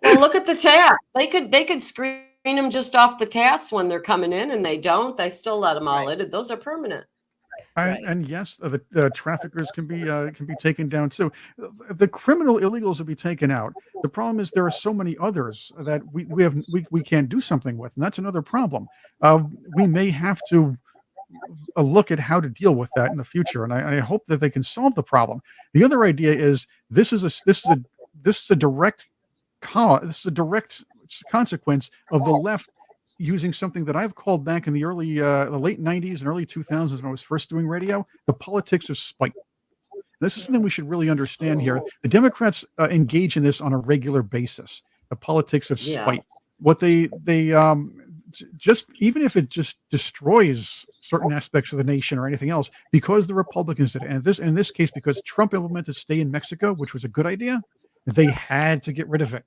Well, look at the tats. They could screen them just off the tats when they're coming in, and they don't. They still let them all in. Those are permanent. And yes, the traffickers can be taken down too. The criminal illegals will be taken out. The problem is there are so many others that we can't do something with, and that's another problem. We may have to look at how to deal with that in the future, and I hope that they can solve the problem. The other idea is this is a direct consequence of the left using something that I've called back in the late 90s and early 2000s when I was first doing radio, the politics of spite. This is something we should really understand here. The Democrats engage in this on a regular basis, the politics of spite. What they just, even if it just destroys certain aspects of the nation or anything else, because the Republicans did it, and in this case, because Trump implemented stay in Mexico, which was a good idea, they had to get rid of it.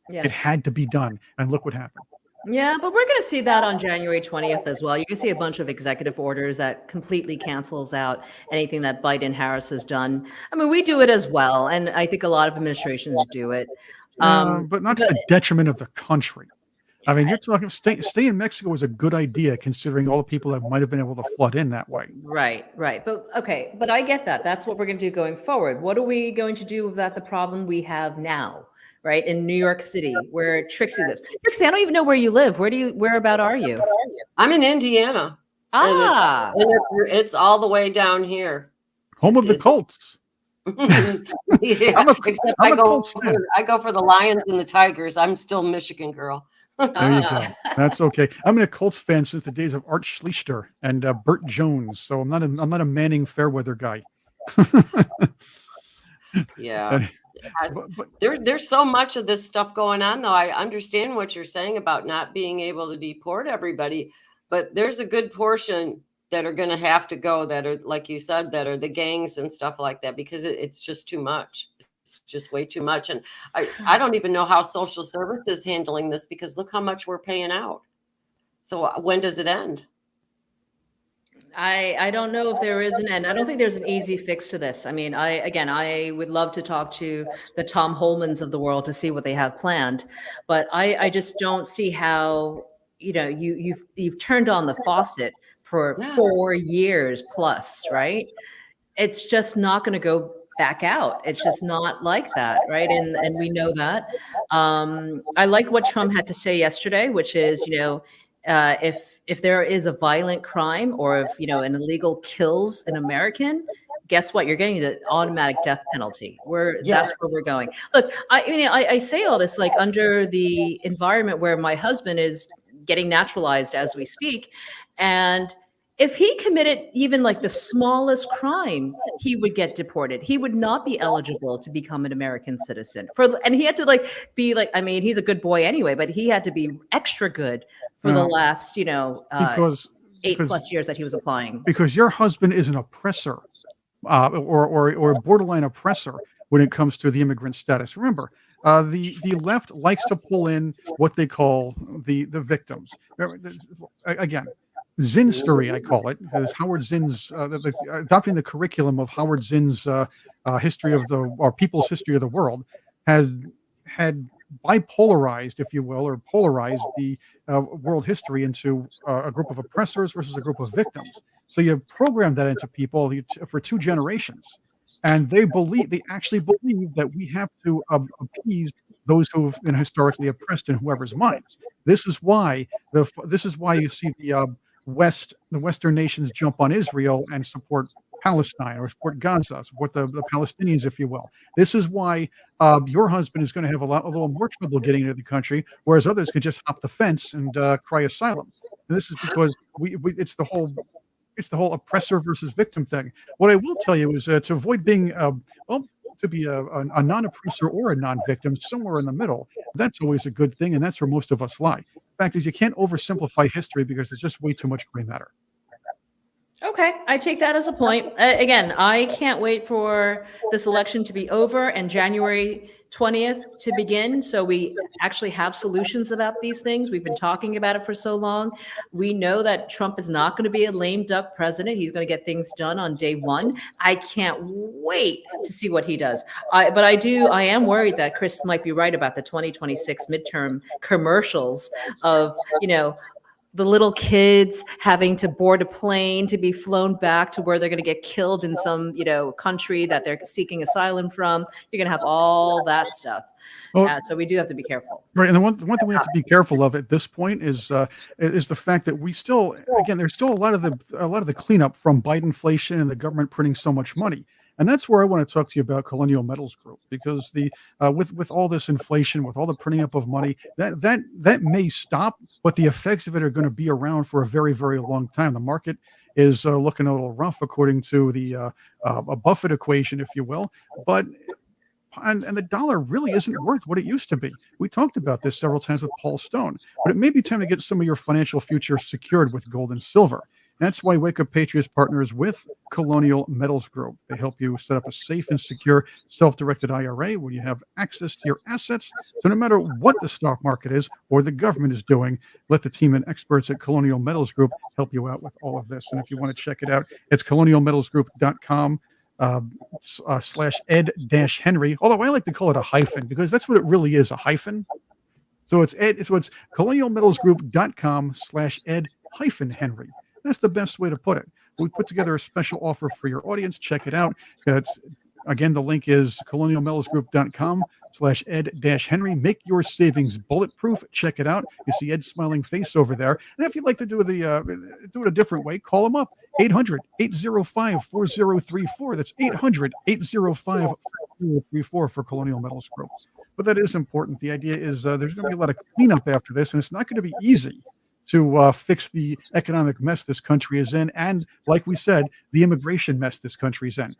Yeah. It had to be done. And look what happened. Yeah, but we're going to see that on January 20th as well. You can see a bunch of executive orders that completely cancels out anything that Biden Harris has done. I mean, we do it as well, and I think a lot of administrations do it. But not to But the detriment of the country. I mean, you're talking stay in Mexico is a good idea considering all the people that might have been able to flood in that way. right. But okay, but I get that. That's what we're going to do going forward. What are we going to do about the problem we have now? Right, in New York City, where Trixie lives. Trixie, I don't even know where you live. Whereabout are you? I'm in Indiana, and Ah, it's all the way down here. Home of the It- Colts. Yeah, I'm a except I'm a Colts fan. I go for the Lions and the Tigers. I'm still Michigan girl. There you ah. go. That's okay. I've been a Colts fan since the days of Art Schlichter and Burt Jones, so I'm not a Manning Fairweather guy. Yeah. And- I- but There's so much of this stuff going on, though. I understand what you're saying about not being able to deport everybody, but there's a good portion that are going to have to go, that are, like you said, that are the gangs and stuff like that, because it's just too much. It's just way too much. And I don't even know how social services is handling this, because look how much we're paying out. So when does it end? I don't know if there is an end. I don't think there's an easy fix to this. I mean, I would love to talk to the Tom Holmans of the world to see what they have planned, but I just don't see how, you've turned on the faucet for Yeah. 4 years plus, right? It's just not going to go back out. It's just not like that, right? And we know that. I like what Trump had to say yesterday, which is, if there is a violent crime, or if an illegal kills an American, guess what? You're getting the automatic death penalty. That's where we're going. Look, I say all this like under the environment where my husband is getting naturalized as we speak, and if he committed even like the smallest crime, he would get deported. He would not be eligible to become an American citizen. And he had to be like, I mean, he's a good boy anyway, but he had to be extra good for the last, because 8+ years that he was applying. because your husband is an oppressor, or a borderline oppressor when it comes to the immigrant status. Remember, the left likes to pull in what they call the victims. Again, Zinstery, I call it, because Howard Zinn's adopting the curriculum of Howard Zinn's history of people's history of the world has had bipolarized, if you will, or polarized the world history into a group of oppressors versus a group of victims. So you program that into people for 2 generations, and they actually believe that we have to appease those who've been historically oppressed in whoever's minds. This is why you see the Western nations jump on Israel and support Palestine, or support Gaza, support the Palestinians, if you will. This is why your husband is going to have a little more trouble getting into the country, whereas others could just hop the fence and cry asylum. And this is because it's the whole oppressor versus victim thing. What I will tell you is to avoid being to be a non-oppressor or a non-victim, somewhere in the middle. That's always a good thing, and that's where most of us lie. The fact is, you can't oversimplify history because there's just way too much gray matter. Okay, I take that as a point. Again, I can't wait for this election to be over and January 20th to begin, so we actually have solutions about these things. We've been talking about it for so long. We know that Trump is not going to be a lame duck president. He's going to get things done on day one. I can't wait to see what he does. But I am worried that Chris might be right about the 2026 midterm commercials of, the little kids having to board a plane to be flown back to where they're going to get killed in some, country that they're seeking asylum from. You're going to have all that stuff. So we do have to be careful. Right. And the one thing we have to be careful of at this point is the fact that there's still a lot of the cleanup from Bidenflation and the government printing so much money. And that's where I want to talk to you about Colonial Metals Group, because with all this inflation, with all the printing up of money, that may stop, but the effects of it are going to be around for a very, very long time. The market is looking a little rough according to the a Buffett equation, if you will, but and the dollar really isn't worth what it used to be. We talked about this several times with Paul Stone, but it may be time to get some of your financial future secured with gold and silver. That's why Wake Up Patriots partners with Colonial Metals Group. They help you set up a safe and secure self-directed IRA where you have access to your assets. So no matter what the stock market is or the government is doing, let the team and experts at Colonial Metals Group help you out with all of this. And if you want to check it out, it's colonialmetalsgroup.com / Ed-Henry. Although I like to call it a hyphen because that's what it really is, a hyphen. So it's colonialmetalsgroup.com / Ed-Henry. That's the best way to put it. We put together a special offer for your audience. Check it out. Again, the link is colonialmetalsgroup.com / Ed-Henry. Make your savings bulletproof. Check it out. You see Ed's smiling face over there. And if you'd like to do it a different way, call him up. 800-805-4034. That's 800-805-4034 for Colonial Metals Group. But that is important. The idea is there's going to be a lot of cleanup after this, and it's not going to be easy to fix the economic mess this country is in. And like we said, the immigration mess this country is in.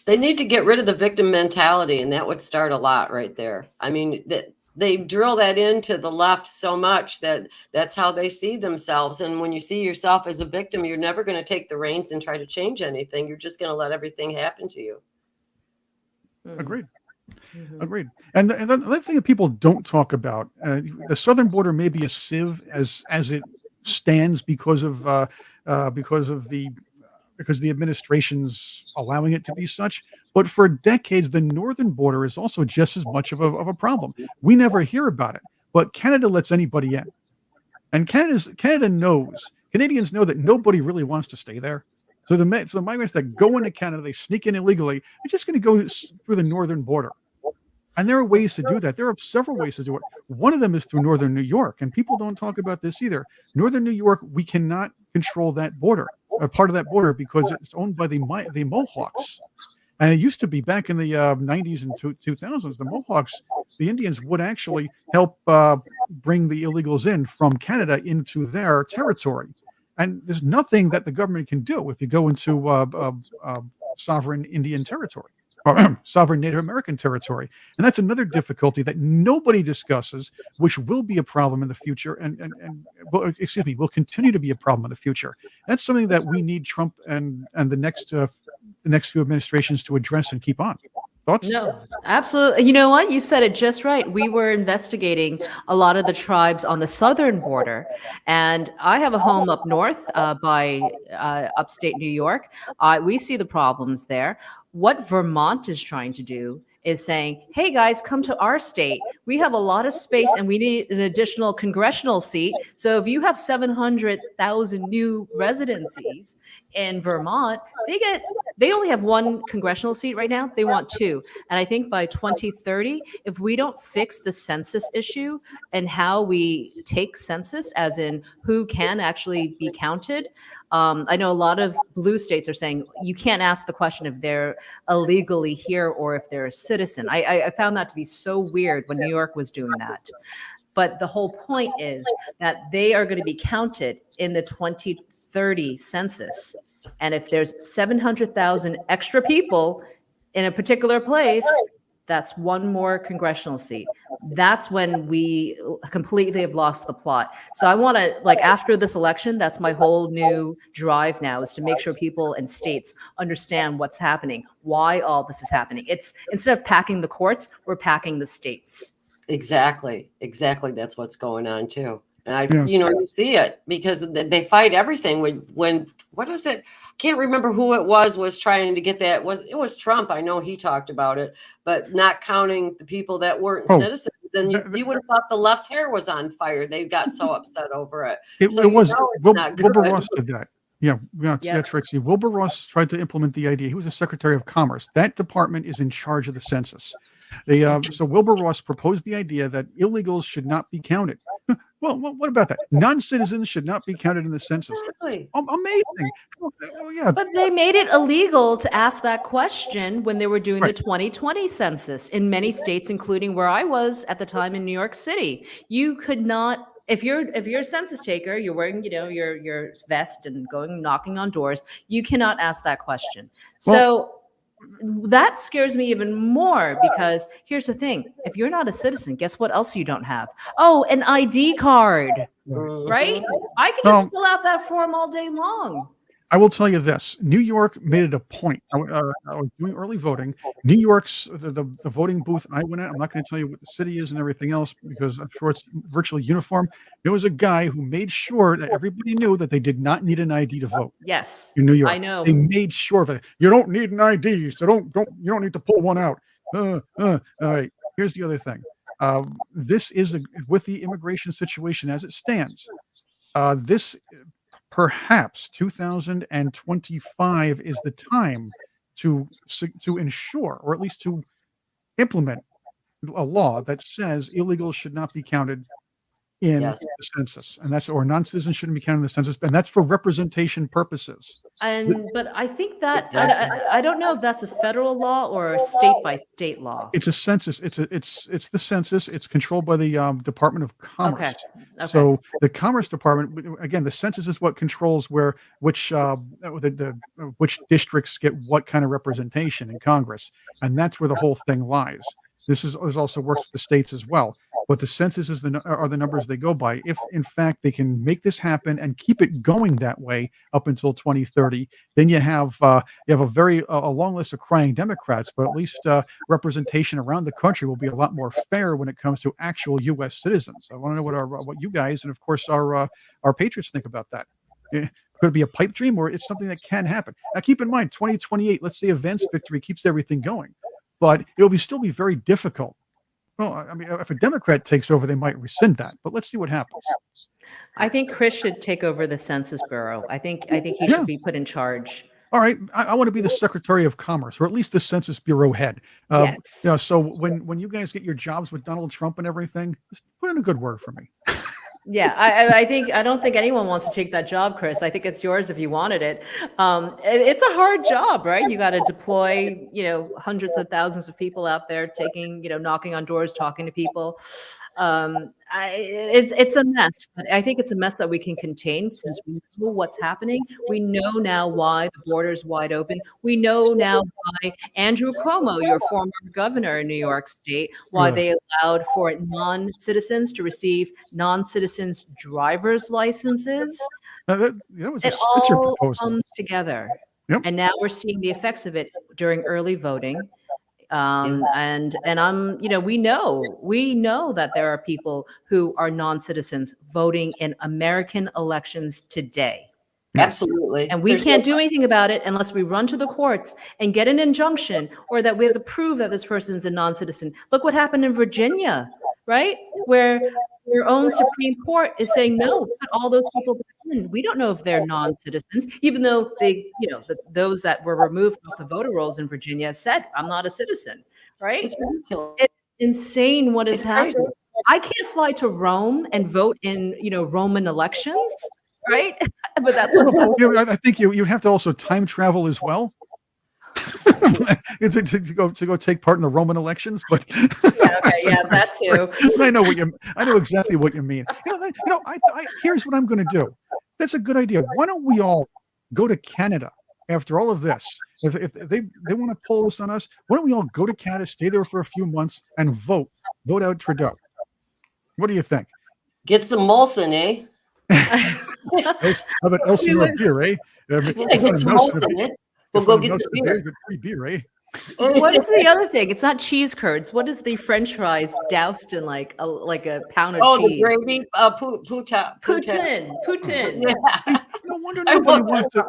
They need to get rid of the victim mentality, and that would start a lot right there. I mean, they drill that into the left so much that that's how they see themselves. And when you see yourself as a victim, you're never going to take the reins and try to change anything. You're just going to let everything happen to you. Agreed. Agreed. And the other thing that people don't talk about, the southern border may be a sieve as it stands because of the administration's allowing it to be such. But for decades, the northern border is also just as much of a problem. We never hear about it, but Canada lets anybody in. And Canadians know that nobody really wants to stay there. So the migrants that go into Canada, they sneak in illegally, they're just going to go through the northern border. And there are ways to do that. There are several ways to do it. One of them is through northern New York, and people don't talk about this either. Northern New York, we cannot control that border, part of that border, because it's owned by the Mohawks. And it used to be back in the 90s and 2000s, the Mohawks, the Indians would actually help bring the illegals in from Canada into their territory. And there's nothing that the government can do if you go into sovereign Indian territory. Sovereign Native American territory. And that's another difficulty that nobody discusses, which will be a problem in the future will continue to be a problem in the future. That's something that we need Trump and the next few administrations to address and keep on. Thoughts? No, absolutely. You know what? You said it just right. We were investigating a lot of the tribes on the southern border, and I have a home up north by upstate New York. We see the problems there. What Vermont is trying to do is saying, hey guys, come to our state. We have a lot of space and we need an additional congressional seat. So if you have 700,000 new residencies in Vermont, they only have one congressional seat right now. They want two. And I think by 2030, if we don't fix the census issue and how we take census, as in who can actually be counted, I know a lot of blue states are saying you can't ask the question if they're illegally here or if they're a citizen. I found that to be so weird when New York was doing that. But the whole point is that they are going to be counted in the 2030 census. And if there's 700,000 extra people in a particular place, that's one more congressional seat. That's when we completely have lost the plot. So I want to, after this election, that's my whole new drive now, is to make sure people and states understand what's happening, why all this is happening. It's instead of packing the courts, we're packing the states. Exactly. That's what's going on too. And you see it because they fight everything when what is it? Can't remember who it was trying to get that. It was Trump. I know he talked about it, but not counting the people that weren't citizens. And you would have thought the left's hair was on fire. They got so upset over it. Wilbur Ross did that. Yeah, Trixie. Wilbur Ross tried to implement the idea. He was the Secretary of Commerce. That department is in charge of the census. So Wilbur Ross proposed the idea that illegals should not be counted. Well, what about that? Non-citizens should not be counted in the census. Exactly. Amazing. Oh, yeah. But they made it illegal to ask that question when they were doing the 2020 census in many states, including where I was at the time in New York City. You could not, if you're a census taker, you're wearing, your vest and going knocking on doors, you cannot ask that question. So that scares me even more because here's the thing. If you're not a citizen, guess what else you don't have? Oh, an ID card, right? I could just So fill out that form all day long. I will tell you this: New York made it a point. I was doing early voting. New York's the voting booth I went at. I'm not going to tell you what the city is and everything else because I'm sure it's virtually uniform. There was a guy who made sure that everybody knew that they did not need an ID to vote Yes, in New York. I know. They made sure of it. You don't need an ID, so you don't need to pull one out. All right. Here's the other thing. This is with the immigration situation as it stands. This perhaps 2025 is the time to ensure, or at least to implement a law that says illegals should not be counted in Yes. the census, and or non-citizens shouldn't be counted in the census, and that's for representation purposes. But I think that Exactly. I don't know if that's a federal law or a state by state law. It's a census. It's the census. It's controlled by the Department of Commerce. Okay. So the Commerce Department, again, the census is what controls which districts get what kind of representation in Congress, and that's where the whole thing lies. This also works with the states as well. But the census are the numbers they go by. If in fact they can make this happen and keep it going that way up until 2030, then you have a long list of crying Democrats. But at least representation around the country will be a lot more fair when it comes to actual U.S. citizens. I want to know what you guys and of course our patriots think about that. Could it be a pipe dream, or it's something that can happen? Now, keep in mind, 2028. Let's say Vance victory keeps everything going, but it will still be very difficult. Well, I mean, if a Democrat takes over, they might rescind that. But let's see what happens. I think Chris should take over the Census Bureau. I think he should be put in charge. All right, I want to be the Secretary of Commerce, or at least the Census Bureau head. Yes. So when you guys get your jobs with Donald Trump and everything, just put in a good word for me. Yeah, I don't think anyone wants to take that job, Chris. I think it's yours if you wanted it. It's a hard job, right? You got to deploy, hundreds of thousands of people out there knocking on doors, talking to people. It's a mess, but I think it's a mess that we can contain since we know what's happening. We know now why the border's wide open. We know now why Andrew Cuomo, your former governor in New York State, why they allowed for non-citizens to receive non-citizens driver's licenses. That was a It Spitzer all proposal. comes together. Yep. And now we're seeing the effects of it during early voting. And we know that there are people who are non-citizens voting in American elections today. Absolutely. And we can't do anything about it unless we run to the courts and get an injunction, or that we have to prove that this person's a non-citizen. Look what happened in Virginia, right? Where your own Supreme Court is saying, no, put all those people back in. We don't know if they're non-citizens, even though those that were removed off the voter rolls in Virginia said, I'm not a citizen, right? It's ridiculous. It's insane what is It's crazy. happening. I can't fly to Rome and vote in, Roman elections, right? But that's what's happening. I think you have to also time travel as well. to go take part in the Roman elections, but That too. I know exactly what you mean. Here's what I'm going to do. That's a good idea. Why don't we all go to Canada after all of this? If they want to pull this on us, why don't we all go to Canada, stay there for a few months, and vote out Trudeau? What do you think? Get some Molson, eh? How about Elsie or beer, eh? Get some Molson, eh? We'll go get the beer. Free beer, eh? What is the other thing? It's not cheese curds. What is the French fries doused in like a pound of cheese? The gravy, Poutine. Yeah. No wonder nobody wants to.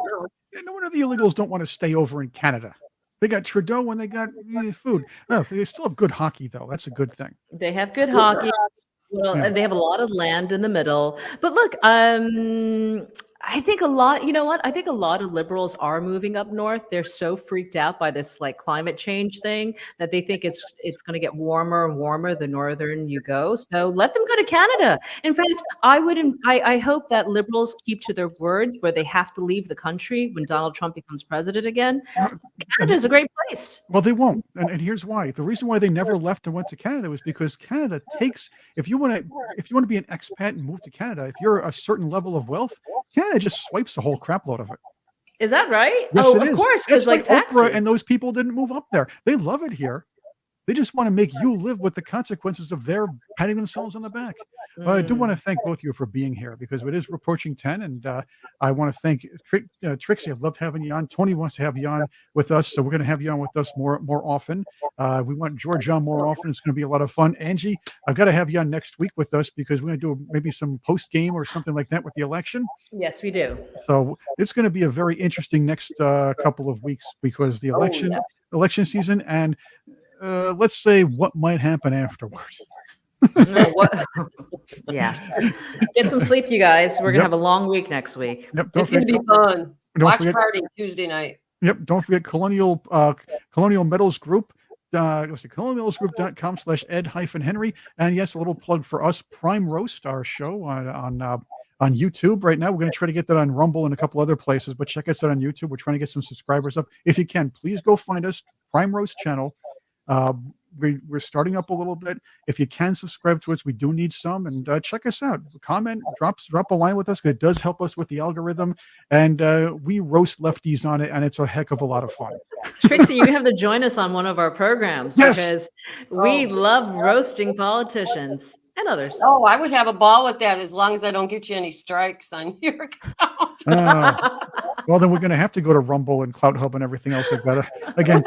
No wonder the illegals don't want to stay over in Canada. They got Trudeau and they got food. No, they still have good hockey, though. That's a good thing. They have good hockey. Well, and they have a lot of land in the middle. But look, I think a lot of liberals are moving up north. They're so freaked out by this climate change thing that they think it's going to get warmer and warmer the northern you go. So let them go to Canada. In fact, I hope that liberals keep to their words where they have to leave the country when Donald Trump becomes president again. Canada is a great place. Well, they won't. And here's why. The reason why they never left and went to Canada was because Canada takes, if you want to be an expat and move to Canada, if you're a certain level of wealth, Canada just swipes the whole crap load of it. Is that right? Yes, Oh, it of is. course, That's because why like Oprah taxes. and those people didn't move up there. They love it here. They just want to make you live with the consequences of their patting themselves on the back. Well, I do want to Mm. thank both of you for being here because it is approaching 10. And I want to thank Trixie. I loved having you on. Tony wants to have you on with us. So we're going to have you on with us more often. We want George on more often. It's going to be a lot of fun. Angie, I've got to have you on next week with us because we're going to do maybe some post game or something like that with the election. Yes, we do. So it's going to be a very interesting next couple of weeks because the election season and let's say what might happen afterwards. What? Yeah. Get some sleep, you guys. We're gonna Yep. have a long week next week. Yep. It's going to be fun. Don't Watch forget. party Tuesday night. Yep. Don't forget Colonial Metals Group. Let's see, colonialmetalsgroup.com/ed-henry. And yes, a little plug for us, Prime Roast, our show on YouTube right now. We're going to try to get that on Rumble and a couple other places, but check us out on YouTube. We're trying to get some subscribers up. If you can, please go find us, Prime Roast channel. We're starting up a little bit. If you can subscribe to us, we do need some, and check us out. Comment, drop a line with us. It does help us with the algorithm, and we roast lefties on it, and it's a heck of a lot of fun. Trixie, you're gonna have to join us on one of our programs Yes. because we love roasting politicians and others. Oh, I would have a ball with that as long as I don't get you any strikes on your account. Well, then we're going to have to go to Rumble and Clout Hub and everything else like that. Again,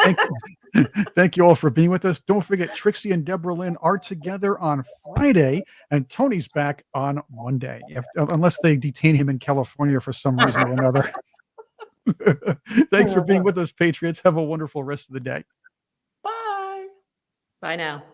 thank you all for being with us. Don't forget, Trixie and Deborah Lynn are together on Friday, and Tony's back on Monday, unless they detain him in California for some reason or another. Thanks for being with us, Patriots. Have a wonderful rest of the day. Bye. Bye now.